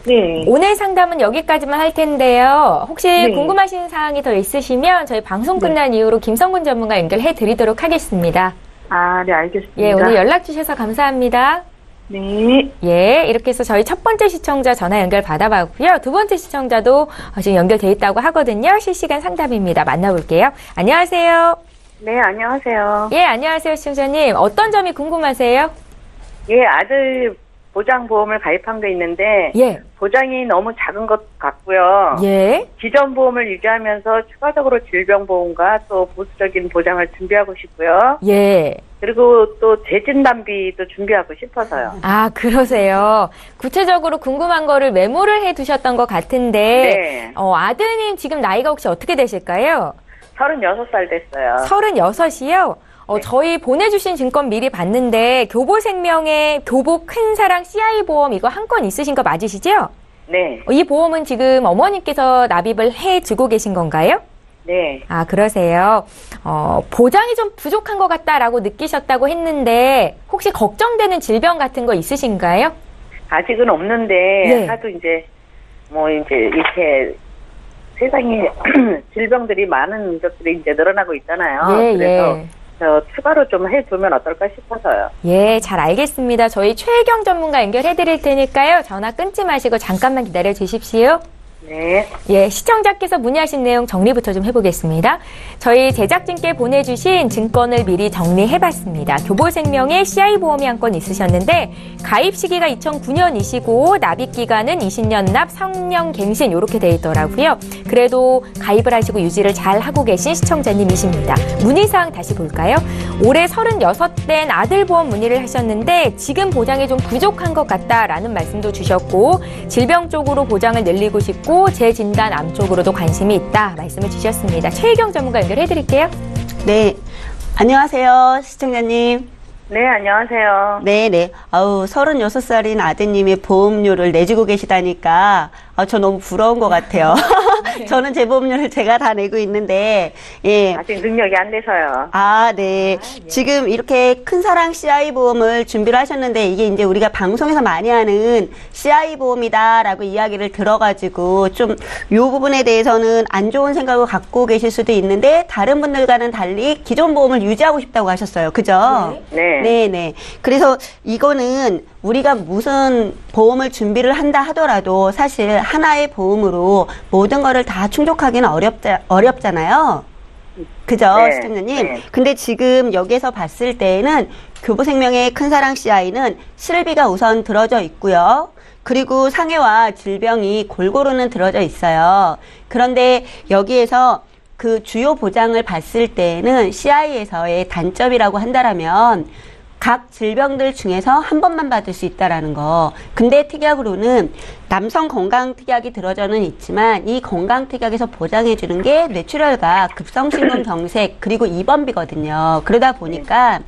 네. 오늘 상담은 여기까지만 할 텐데요. 혹시 네. 궁금하신 사항이 더 있으시면 저희 방송 끝난 이후로 김성근 전문가 연결해 드리도록 하겠습니다. 아, 네, 알겠습니다. 예, 오늘 연락 주셔서 감사합니다. 네. 예, 이렇게 해서 저희 첫 번째 시청자 전화 연결 받아봤고요. 두 번째 시청자도 지금 연결돼 있다고 하거든요. 실시간 상담입니다. 만나볼게요. 안녕하세요. 네, 안녕하세요. 예, 안녕하세요, 시청자님. 어떤 점이 궁금하세요? 예, 아들 보장보험을 가입한 게 있는데 예. 보장이 너무 작은 것 같고요. 예. 기존 보험을 유지하면서 추가적으로 질병보험과 또 보수적인 보장을 준비하고 싶고요. 예. 그리고 또 재진단비도 준비하고 싶어서요. 아, 그러세요. 구체적으로 궁금한 거를 메모를 해 두셨던 것 같은데, 네. 아드님 지금 나이가 혹시 어떻게 되실까요? 36살 됐어요. 36이요? 네. 저희 보내주신 증권 미리 봤는데, 교보생명의 교보 큰사랑 CI 보험 이거 한 건 있으신 거 맞으시죠? 네. 이 보험은 지금 어머니께서 납입을 해주고 계신 건가요? 네. 아, 그러세요. 보장이 좀 부족한 것 같다라고 느끼셨다고 했는데, 혹시 걱정되는 질병 같은 거 있으신가요? 아직은 없는데 네. 하도 이제 이렇게 세상에 질병들이 많은 것들이 이제 늘어나고 있잖아요. 예, 그래서 예. 추가로 좀 해두면 어떨까 싶어서요. 예, 잘 알겠습니다. 저희 최혜경 전문가 연결해 드릴 테니까요. 전화 끊지 마시고 잠깐만 기다려 주십시오. 네. 예, 시청자께서 문의하신 내용 정리부터 좀 해보겠습니다. 저희 제작진께 보내주신 증권을 미리 정리해봤습니다. 교보생명의 CI보험이 한 건 있으셨는데 가입 시기가 2009년이시고 납입 기간은 20년 납, 3년 갱신 이렇게 돼 있더라고요. 그래도 가입을 하시고 유지를 잘 하고 계신 시청자님이십니다. 문의사항 다시 볼까요? 올해 36된 아들 보험 문의를 하셨는데 지금 보장이 좀 부족한 것 같다라는 말씀도 주셨고 질병 쪽으로 보장을 늘리고 싶고 재진단 암 쪽으로도 관심이 있다 말씀을 주셨습니다. 최혜경 전문가 연결해 드릴게요. 네. 안녕하세요, 시청자님. 네, 안녕하세요. 네네. 36살인 아드님이 보험료를 내주고 계시다니까, 저 너무 부러운 것 같아요. 저는 제 보험료를 제가 다 내고 있는데, 예. 아직 능력이 안 돼서요. 네. 지금 이렇게 큰 사랑 CI 보험을 준비를 하셨는데, 이게 이제 우리가 방송에서 많이 하는 CI 보험이다라고 이야기를 들어가지고, 좀, 요 부분에 대해서는 안 좋은 생각을 갖고 계실 수도 있는데, 다른 분들과는 달리 기존 보험을 유지하고 싶다고 하셨어요. 그죠? 네. 네네. 그래서 이거는 우리가 무슨 보험을 준비를 한다 하더라도 사실 하나의 보험으로 모든 거를 다 충족하기는 어렵잖아요. 그죠, 네, 시청자님? 네. 근데 지금 여기에서 봤을 때는 교보생명의 큰사랑 CI는 실비가 우선 들어져 있고요. 그리고 상해와 질병이 골고루는 들어져 있어요. 그런데 여기에서 그 주요 보장을 봤을 때는 CI에서의 단점이라고 한다라면 각 질병들 중에서 한 번만 받을 수 있다라는 거. 근데 특약으로는 남성 건강 특약이 들어져는 있지만 이 건강 특약에서 보장해 주는 게 뇌출혈과 급성심근 경색 그리고 입원비거든요. 그러다 보니까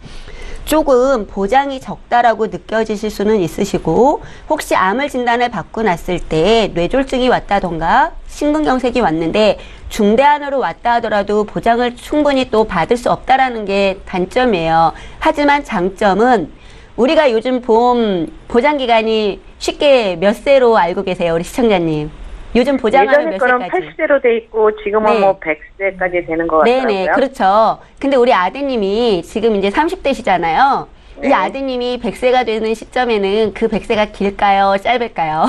조금 보장이 적다라고 느껴지실 수는 있으시고 혹시 암을 진단을 받고 났을 때 뇌졸중이 왔다던가 심근경색이 왔는데 중대한으로 왔다 하더라도 보장을 충분히 또 받을 수 없다라는 게 단점이에요. 하지만 장점은 우리가 요즘 보험 보장기간이 쉽게 몇 세로 알고 계세요, 우리 시청자님? 요즘 보장하는 몇 예전에 거는 세까지? 80세로 돼 있고 지금은 네. 뭐 100세까지 되는 것 같더라고요. 네네, 그렇죠. 근데 우리 아드님이 지금 이제 30대시잖아요. 네. 이 아드님이 100세가 되는 시점에는 그 100세가 길까요? 짧을까요?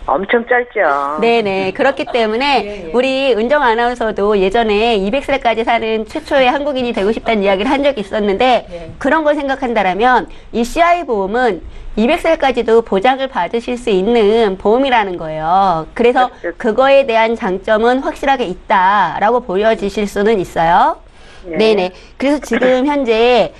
엄청 짧죠. 네네. 그렇기 때문에 우리 은정 아나운서도 예전에 200세까지 사는 최초의 한국인이 되고 싶다는 이야기를 한 적이 있었는데 그런 걸 생각한다면 이 CI보험은 200세까지도 보장을 받으실 수 있는 보험이라는 거예요. 그래서 그거에 대한 장점은 확실하게 있다라고 보여지실 수는 있어요. 네네. 그래서 지금 현재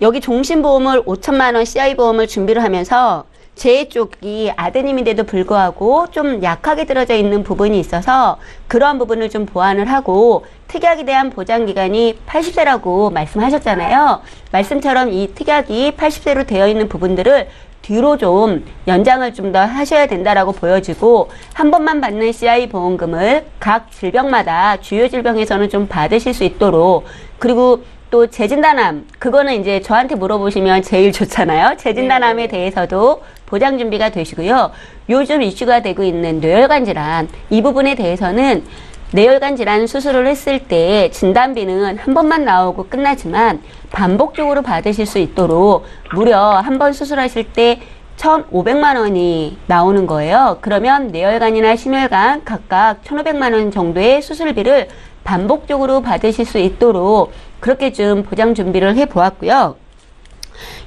여기 종신보험을 5천만 원 CI보험을 준비를 하면서 제 쪽이 아드님인데도 불구하고 좀 약하게 들어져 있는 부분이 있어서 그러한 부분을 좀 보완을 하고 특약에 대한 보장기간이 80세라고 말씀하셨잖아요. 말씀처럼 이 특약이 80세로 되어 있는 부분들을 뒤로 좀 연장을 좀 더 하셔야 된다라고 보여지고 한 번만 받는 CI 보험금을 각 질병마다 주요 질병에서는 좀 받으실 수 있도록 그리고 또 재진단암 그거는 이제 저한테 물어보시면 제일 좋잖아요. 재진단암에 대해서도 보장 준비가 되시고요. 요즘 이슈가 되고 있는 뇌혈관 질환 이 부분에 대해서는 뇌혈관 질환 수술을 했을 때 진단비는 한 번만 나오고 끝나지만 반복적으로 받으실 수 있도록 무려 한 번 수술하실 때 1,500만 원이 나오는 거예요. 그러면 뇌혈관이나 심혈관 각각 1,500만 원 정도의 수술비를 반복적으로 받으실 수 있도록 그렇게 좀 보장 준비를 해 보았고요.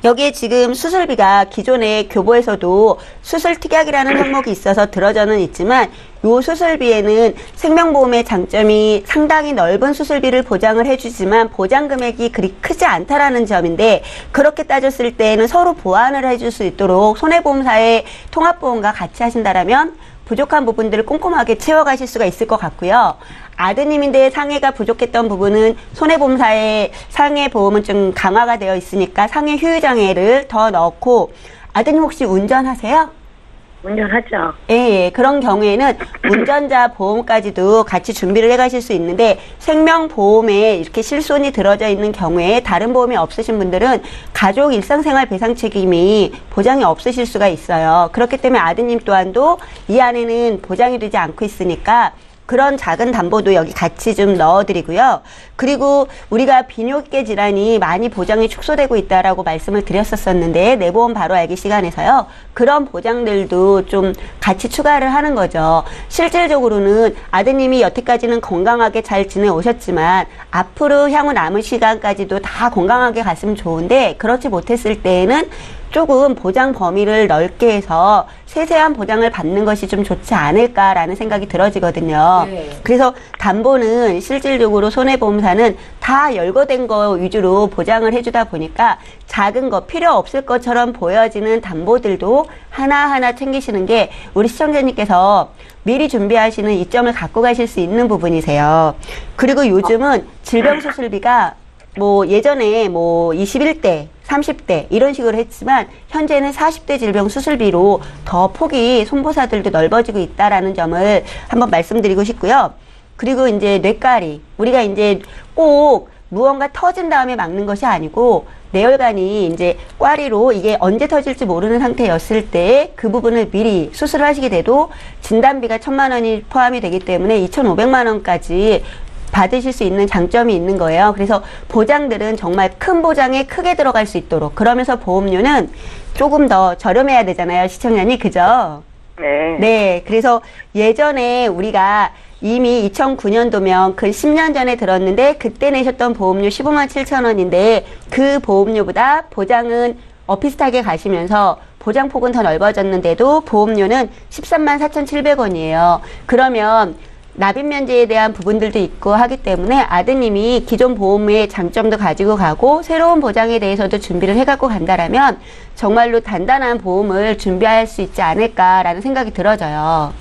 여기에 지금 수술비가 기존의 교보에서도 수술 특약이라는 항목이 있어서 들어져는 있지만 요 수술비에는 생명보험의 장점이 상당히 넓은 수술비를 보장을 해주지만 보장 금액이 그리 크지 않다라는 점인데 그렇게 따졌을 때에는 서로 보완을 해줄 수 있도록 손해보험사의 통합보험과 같이 하신다라면 부족한 부분들을 꼼꼼하게 채워가실 수가 있을 것 같고요. 아드님인데 상해가 부족했던 부분은 손해보험사의 상해보험은 좀 강화가 되어 있으니까 상해 휴유장애를 더 넣고 아드님 혹시 운전하세요? 운전하죠. 예, 그런 경우에는 운전자 보험까지도 같이 준비를 해가실 수 있는데 생명보험에 이렇게 실손이 들어져 있는 경우에 다른 보험이 없으신 분들은 가족 일상생활 배상 책임이 보장이 없으실 수가 있어요. 그렇기 때문에 아드님 또한도 이 안에는 보장이 되지 않고 있으니까 그런 작은 담보도 여기 같이 좀 넣어드리고요. 그리고 우리가 비뇨기계 질환이 많이 보장이 축소되고 있다라고 말씀을 드렸었는데 내보험 바로 알기 시간에서요. 그런 보장들도 좀 같이 추가를 하는 거죠. 실질적으로는 아드님이 여태까지는 건강하게 잘 지내오셨지만 앞으로 향후 남은 시간까지도 다 건강하게 갔으면 좋은데 그렇지 못했을 때에는 조금 보장 범위를 넓게 해서 세세한 보장을 받는 것이 좀 좋지 않을까라는 생각이 들어지거든요. 네. 그래서 담보는 실질적으로 손해보험사는 다 열거된 거 위주로 보장을 해주다 보니까 작은 거 필요 없을 것처럼 보여지는 담보들도 하나하나 챙기시는 게 우리 시청자님께서 미리 준비하시는 이점을 갖고 가실 수 있는 부분이세요. 그리고 요즘은 질병수술비가 예전에 21대, 30대 이런 식으로 했지만 현재는 40대 질병 수술비로 더 폭이 손보사들도 넓어지고 있다라는 점을 한번 말씀드리고 싶고요. 그리고 이제 뇌까리 우리가 이제 꼭 무언가 터진 다음에 막는 것이 아니고 뇌혈관이 이제 꽈리로 이게 언제 터질지 모르는 상태였을 때 그 부분을 미리 수술을 하시게 돼도 진단비가 1,000만 원이 포함이 되기 때문에 2,500만 원까지 받으실 수 있는 장점이 있는 거예요. 그래서 보장들은 정말 큰 보장에 크게 들어갈 수 있도록 그러면서 보험료는 조금 더 저렴해야 되잖아요. 시청자님 그죠? 네. 네. 그래서 예전에 우리가 이미 2009년도면 그 10년 전에 들었는데 그때 내셨던 보험료 15만 7천 원인데 그 보험료보다 보장은 비슷하게 가시면서 보장폭은 더 넓어졌는데도 보험료는 13만 4,700원이에요. 그러면 납입 면제에 대한 부분들도 있고 하기 때문에 아드님이 기존 보험의 장점도 가지고 가고 새로운 보장에 대해서도 준비를 해갖고 간다라면 정말로 단단한 보험을 준비할 수 있지 않을까라는 생각이 들어져요.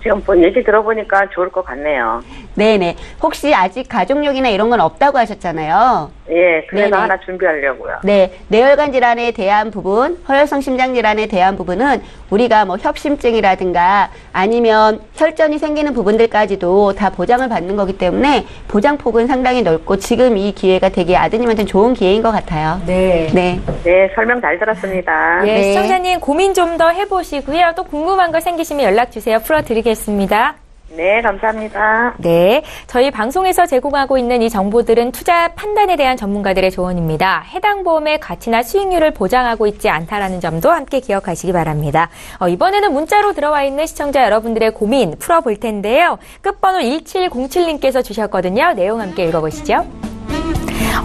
지금 얘기 들어보니까 좋을 것 같네요. 네네. 혹시 아직 가족력이나 이런 건 없다고 하셨잖아요. 예, 그래서 네네. 하나 준비하려고요. 네, 뇌혈관 질환에 대한 부분, 허혈성 심장 질환에 대한 부분은 우리가 협심증이라든가 아니면 혈전이 생기는 부분들까지도 다 보장을 받는 거기 때문에 보장폭은 상당히 넓고 지금 이 기회가 되게 아드님한테는 좋은 기회인 것 같아요. 네. 네. 네, 설명 잘 들었습니다. 예, 네. 시청자님 고민 좀 더 해보시고요. 또 궁금한 거 생기시면 연락 주세요. 풀어드리겠습니다. 네, 감사합니다. 네, 저희 방송에서 제공하고 있는 이 정보들은 투자 판단에 대한 전문가들의 조언입니다. 해당 보험의 가치나 수익률을 보장하고 있지 않다라는 점도 함께 기억하시기 바랍니다. 이번에는 문자로 들어와 있는 시청자 여러분들의 고민 풀어볼 텐데요. 끝번호 1707님께서 주셨거든요. 내용 함께 읽어보시죠.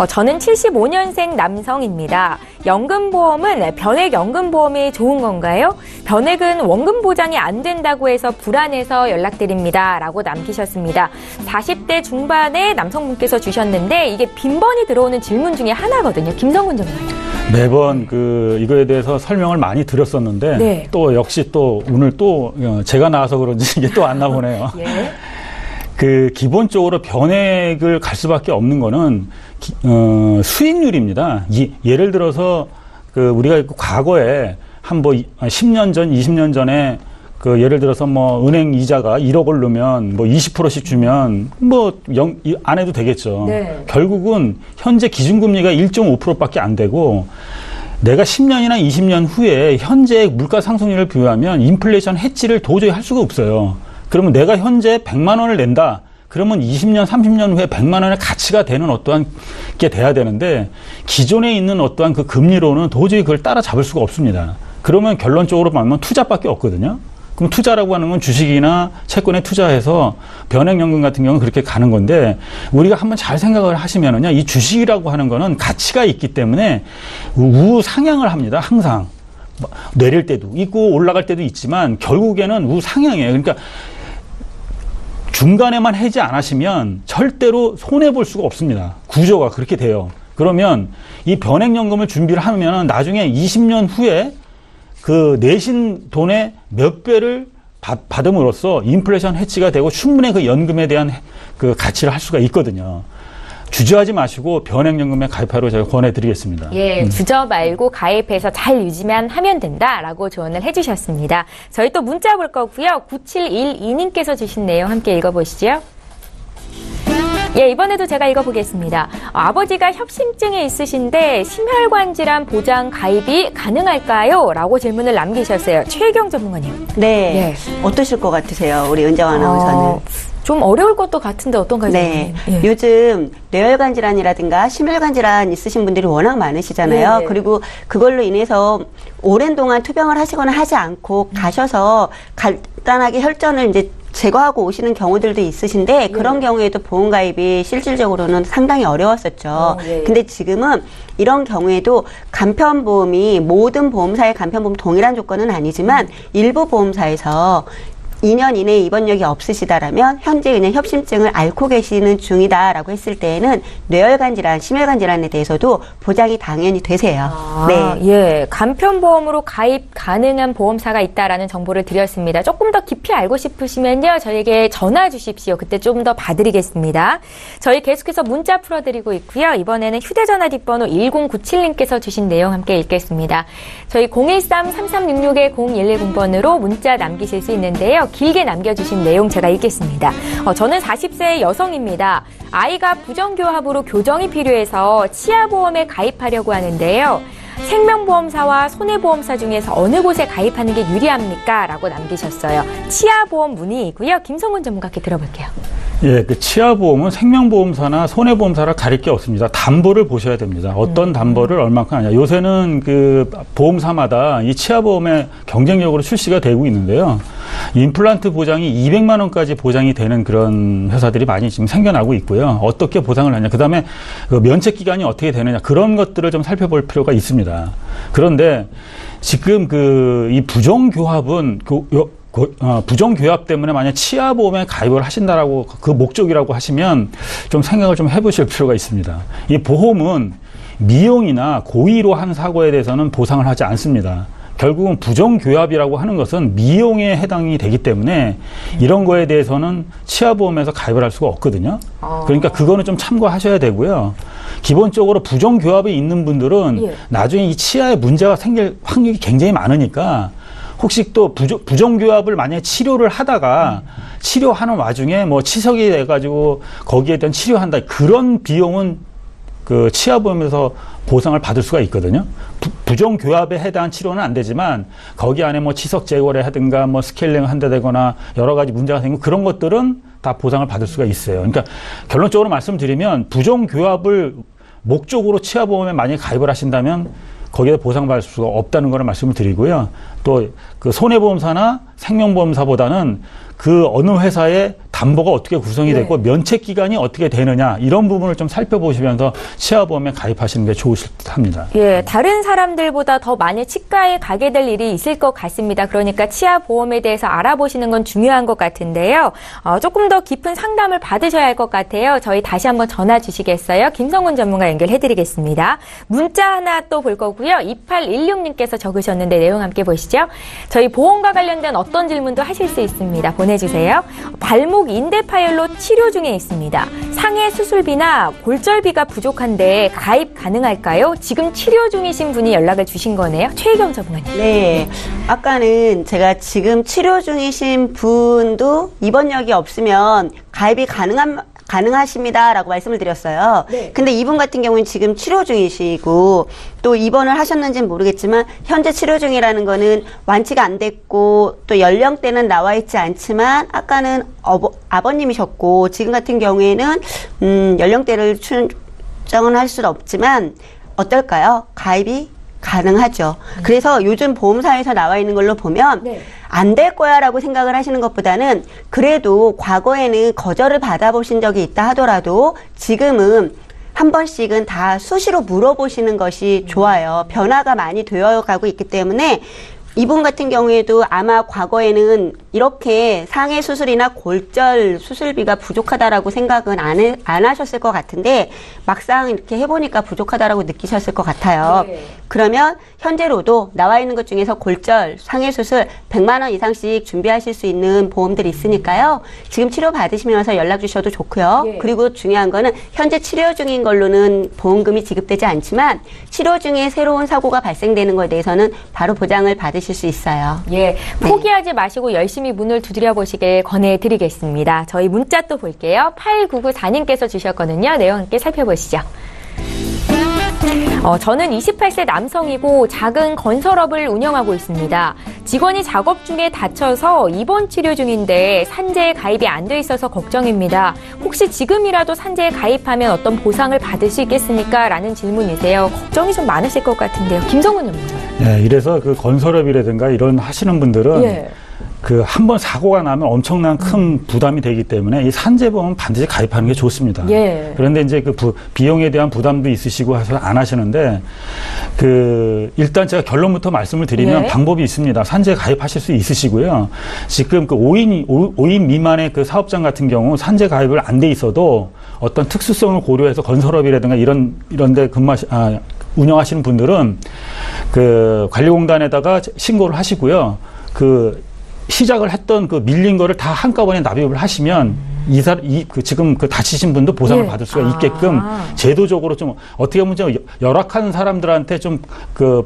저는 75년생 남성입니다. 연금보험은 변액연금보험이 좋은 건가요? 변액은 원금 보장이 안 된다고 해서 불안해서 연락드립니다. 라고 남기셨습니다. 40대 중반의 남성분께서 주셨는데 이게 빈번히 들어오는 질문 중에 하나거든요. 김성근 전문가님. 매번 이거에 대해서 설명을 많이 드렸었는데 네. 또 역시 또 오늘 또 제가 나와서 그런지 이게 또 안 나오네요. 예. 기본적으로 변액을 갈 수밖에 없는 거는 수익률입니다. 예를 들어서 우리가 과거에 한 10년 전, 20년 전에 예를 들어서 은행 이자가 1억을 넣으면 20%씩 주면 안 해도 되겠죠. 네. 결국은 현재 기준금리가 1.5%밖에 안 되고 내가 10년이나 20년 후에 현재 물가 상승률을 비교하면 인플레이션 해지를 도저히 할 수가 없어요. 그러면 내가 현재 100만 원을 낸다. 그러면 20년, 30년 후에 100만 원의 가치가 되는 어떠한 게 돼야 되는데 기존에 있는 어떠한 금리로는 도저히 그걸 따라잡을 수가 없습니다. 그러면 결론적으로 보면 투자밖에 없거든요. 그럼 투자라고 하는 건 주식이나 채권에 투자해서 변액연금 같은 경우는 그렇게 가는 건데 우리가 한번 잘 생각을 하시면은요, 이 주식이라고 하는 거는 가치가 있기 때문에 우상향을 합니다. 항상. 내릴 때도 있고 올라갈 때도 있지만 결국에는 우상향이에요. 그러니까 중간에만 해지 안 하시면 절대로 손해볼 수가 없습니다. 구조가 그렇게 돼요. 그러면 이 변액연금을 준비를 하면 나중에 20년 후에 내신 돈의 몇 배를 받음으로써 인플레이션 해치가 되고 충분히 연금에 대한 가치를 할 수가 있거든요. 주저하지 마시고 변액연금에 가입하라고 제가 권해드리겠습니다. 예, 주저 말고 가입해서 잘 유지만 하면 된다라고 조언을 해주셨습니다. 저희 또 문자 볼 거고요. 9712님께서 주신 내용 함께 읽어보시죠. 예, 이번에도 제가 읽어보겠습니다. 아버지가 협심증이 있으신데 심혈관 질환 보장 가입이 가능할까요? 라고 질문을 남기셨어요. 최혜경 전문가님. 네. 어떠실 것 같으세요? 우리 은정 아나운서는. 좀 어려울 것도 같은데 어떤가요? 네. 예. 요즘 뇌혈관 질환이라든가 심혈관 질환 있으신 분들이 워낙 많으시잖아요. 네. 그리고 그걸로 인해서 오랜 동안 투병을 하시거나 하지 않고 가셔서 간단하게 혈전을 이제 제거하고 오시는 경우들도 있으신데 그런 경우에도 보험 가입이 실질적으로는 상당히 어려웠었죠. 근데 지금은 이런 경우에도 간편보험이 모든 보험사의 간편보험 동일한 조건은 아니지만 일부 보험사에서 2년 이내에 입원력이 없으시다라면 현재 그냥 협심증을 앓고 계시는 중이다라고 했을 때에는 뇌혈관 질환, 심혈관 질환에 대해서도 보장이 당연히 되세요. 네. 예. 간편보험으로 가입 가능한 보험사가 있다라는 정보를 드렸습니다. 조금 더 깊이 알고 싶으시면요. 저에게 전화 주십시오. 그때 좀 더 봐드리겠습니다. 저희 계속해서 문자 풀어드리고 있고요. 이번에는 휴대전화 뒷번호 1097님께서 주신 내용 함께 읽겠습니다. 저희 013-3366-0110번으로 문자 남기실 수 있는데요. 길게 남겨주신 내용 제가 읽겠습니다. 저는 40세 여성입니다. 아이가 부정교합으로 교정이 필요해서 치아보험에 가입하려고 하는데요. 생명보험사와 손해보험사 중에서 어느 곳에 가입하는 게 유리합니까? 라고 남기셨어요. 치아보험 문의이고요. 김성훈 전문가께 들어볼게요. 예, 치아보험은 생명보험사나 손해보험사를 가릴 게 없습니다. 담보를 보셔야 됩니다. 어떤 담보를 얼마큼 하냐. 요새는 보험사마다 이 치아보험에 경쟁력으로 출시가 되고 있는데요. 임플란트 보장이 200만 원까지 보장이 되는 그런 회사들이 많이 지금 생겨나고 있고요. 어떻게 보상을 하냐. 그다음에 면책 기간이 어떻게 되느냐. 그런 것들을 좀 살펴볼 필요가 있습니다. 그런데 지금 이 부정교합은 부정교합 때문에 만약 치아보험에 가입을 하신다라고 그 목적이라고 하시면 좀 생각을 좀 해보실 필요가 있습니다. 이 보험은 미용이나 고의로 한 사고에 대해서는 보상을 하지 않습니다. 결국은 부정교합이라고 하는 것은 미용에 해당이 되기 때문에 이런 거에 대해서는 치아보험에서 가입을 할 수가 없거든요. 그러니까 그거는 좀 참고하셔야 되고요. 기본적으로 부정교합이 있는 분들은 나중에 이 치아에 문제가 생길 확률이 굉장히 많으니까 혹시 또 부정교합을 만약에 치료를 하다가 치료하는 와중에 치석이 돼가지고 거기에 대한 치료한다. 그런 비용은 치아보험에서 보상을 받을 수가 있거든요. 부정교합에 해당한 치료는 안 되지만 거기 안에 치석 제거를 하든가 스케일링을 한다거나 여러 가지 문제가 생기고 그런 것들은 다 보상을 받을 수가 있어요. 그러니까 결론적으로 말씀드리면 부정교합을 목적으로 치아보험에 만약에 가입을 하신다면 거기에 보상받을 수가 없다는 걸 말씀을 드리고요. 또 손해보험사나 생명보험사보다는 그 어느 회사의 담보가 어떻게 구성이 됐고 면책 기간이 어떻게 되느냐 이런 부분을 좀 살펴보시면서 치아보험에 가입하시는 게 좋으실 듯합니다. 예, 다른 사람들보다 더 많이 치과에 가게 될 일이 있을 것 같습니다. 그러니까 치아보험에 대해서 알아보시는 건 중요한 것 같은데요. 조금 더 깊은 상담을 받으셔야 할 것 같아요. 저희 다시 한번 전화 주시겠어요? 김성훈 전문가 연결해드리겠습니다. 문자 하나 또 볼 거고요. 2816님께서 적으셨는데 내용 함께 보시죠. 저희 보험과 관련된 어떤 질문도 하실 수 있습니다. 보내주세요. 발목 인대 파열로 치료 중에 있습니다. 상해 수술비나 골절비가 부족한데 가입 가능할까요? 지금 치료 중이신 분이 연락을 주신 거네요. 최희경 전문가님. 네. 아까는 제가 지금 치료 중이신 분도 입원력이 없으면 가입이 가능하십니다라고 말씀을 드렸어요. 네. 근데 이분 같은 경우는 지금 치료 중이시고 또 입원을 하셨는지는 모르겠지만 현재 치료 중이라는 거는 완치가 안 됐고 또 연령대는 나와 있지 않지만 아까는 아버님이셨고 지금 같은 경우에는 연령대를 추정은 할 수는 없지만 어떨까요? 가입이 가능하죠. 그래서 요즘 보험사에서 나와 있는 걸로 보면 안 될 거야 라고 생각을 하시는 것보다는 그래도 과거에는 거절을 받아보신 적이 있다 하더라도 지금은 한 번씩은 다 수시로 물어보시는 것이 좋아요. 변화가 많이 되어가고 있기 때문에 이분 같은 경우에도 아마 과거에는 이렇게 상해 수술이나 골절 수술비가 부족하다라고 생각은 안 하셨을 것 같은데 막상 이렇게 해보니까 부족하다라고 느끼셨을 것 같아요. 네. 그러면 현재로도 나와 있는 것 중에서 골절, 상해 수술 100만 원 이상씩 준비하실 수 있는 보험들이 있으니까요. 지금 치료 받으시면서 연락 주셔도 좋고요. 네. 그리고 중요한 거는 현재 치료 중인 걸로는 보험금이 지급되지 않지만 치료 중에 새로운 사고가 발생되는 것에 대해서는 바로 보장을 받으실 수 있어요. 예, 포기하지 마시고 열심히 문을 두드려 보시길 권해드리겠습니다. 저희 문자 또 볼게요. 8994님께서 주셨거든요. 내용 함께 살펴보시죠. 저는 28세 남성이고 작은 건설업을 운영하고 있습니다. 직원이 작업 중에 다쳐서 입원 치료 중인데 산재에 가입이 안 돼 있어서 걱정입니다. 혹시 지금이라도 산재에 가입하면 어떤 보상을 받을 수 있겠습니까? 라는 질문이세요. 걱정이 좀 많으실 것 같은데요. 김성훈 전문가. 네, 이래서 그 건설업이라든가 이런 하시는 분들은 그 한 번 사고가 나면 엄청난 큰 부담이 되기 때문에 이 산재보험은 반드시 가입하는 게 좋습니다. 그런데 이제 그 비용에 대한 부담도 있으시고 해서 안 하시는데 일단 제가 결론부터 말씀을 드리면 방법이 있습니다. 산재 가입하실 수 있으시고요. 지금 그 5인 미만의 그 사업장 같은 경우 산재 가입을 안 돼 있어도 어떤 특수성을 고려해서 건설업이라든가 이런데 운영하시는 분들은 그 관리공단에다가 신고를 하시고요. 시작을 했던 밀린 거를 다 한꺼번에 납입을 하시면 지금 다치신 분도 보상을 받을 수가 있게끔 제도적으로 좀 어떻게 보면 좀 열악한 사람들한테 좀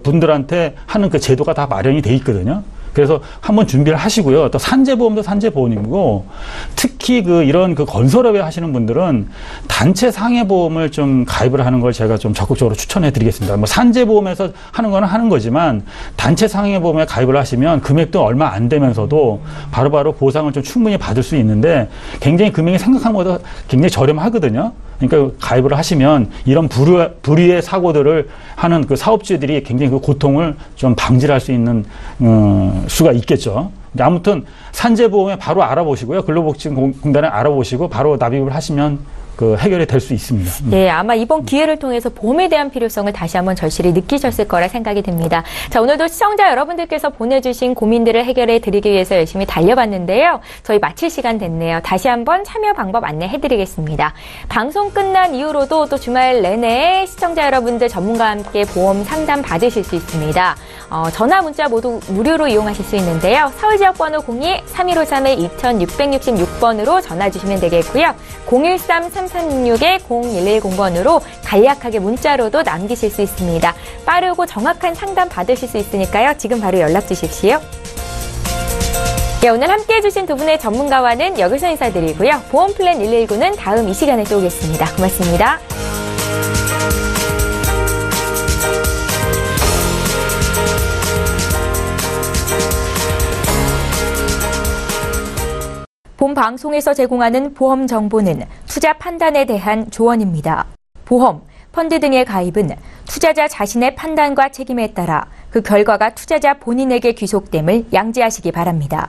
분들한테 하는 그 제도가 다 마련이 돼 있거든요. 그래서 한번 준비를 하시고요. 또 산재보험도 산재보험이고 특히 이런 건설업에 하시는 분들은 단체 상해보험을 좀 가입을 하는 걸 제가 좀 적극적으로 추천해 드리겠습니다. 뭐 산재보험에서 하는 거는 하는 거지만 단체 상해보험에 가입을 하시면 금액도 얼마 안 되면서도 바로바로 보상을 좀 충분히 받을 수 있는데 굉장히 금액이 생각한 것보다 굉장히 저렴하거든요. 그러니까 가입을 하시면 이런 불의의 사고들을 하는 사업주들이 굉장히 고통을 좀 방지할 수 있는 수가 있겠죠. 아무튼 산재보험에 바로 알아보시고요. 근로복지공단에 알아보시고 바로 납입을 하시면 해결이 될 수 있습니다. 네, 아마 이번 기회를 통해서 보험에 대한 필요성을 다시 한번 절실히 느끼셨을 거라 생각이 듭니다. 자, 오늘도 시청자 여러분들께서 보내주신 고민들을 해결해 드리기 위해서 열심히 달려봤는데요. 저희 마칠 시간 됐네요. 다시 한번 참여 방법 안내해드리겠습니다. 방송 끝난 이후로도 또 주말 내내 시청자 여러분들 전문가와 함께 보험 상담 받으실 수 있습니다. 전화 문자 모두 무료로 이용하실 수 있는데요. 서울지역번호 02-3153-2666번으로 전화 주시면 되겠고요. 013-3366-0110번으로 간략하게 문자로도 남기실 수 있습니다. 빠르고 정확한 상담 받으실 수 있으니까요. 지금 바로 연락 주십시오. 네, 오늘 함께해 주신 두 분의 전문가와는 여기서 인사드리고요. 보험플랜 119는 다음 이 시간에 또 오겠습니다. 고맙습니다. 본 방송에서 제공하는 보험 정보는 투자 판단에 대한 조언입니다. 보험, 펀드 등의 가입은 투자자 자신의 판단과 책임에 따라 그 결과가 투자자 본인에게 귀속됨을 양지하시기 바랍니다.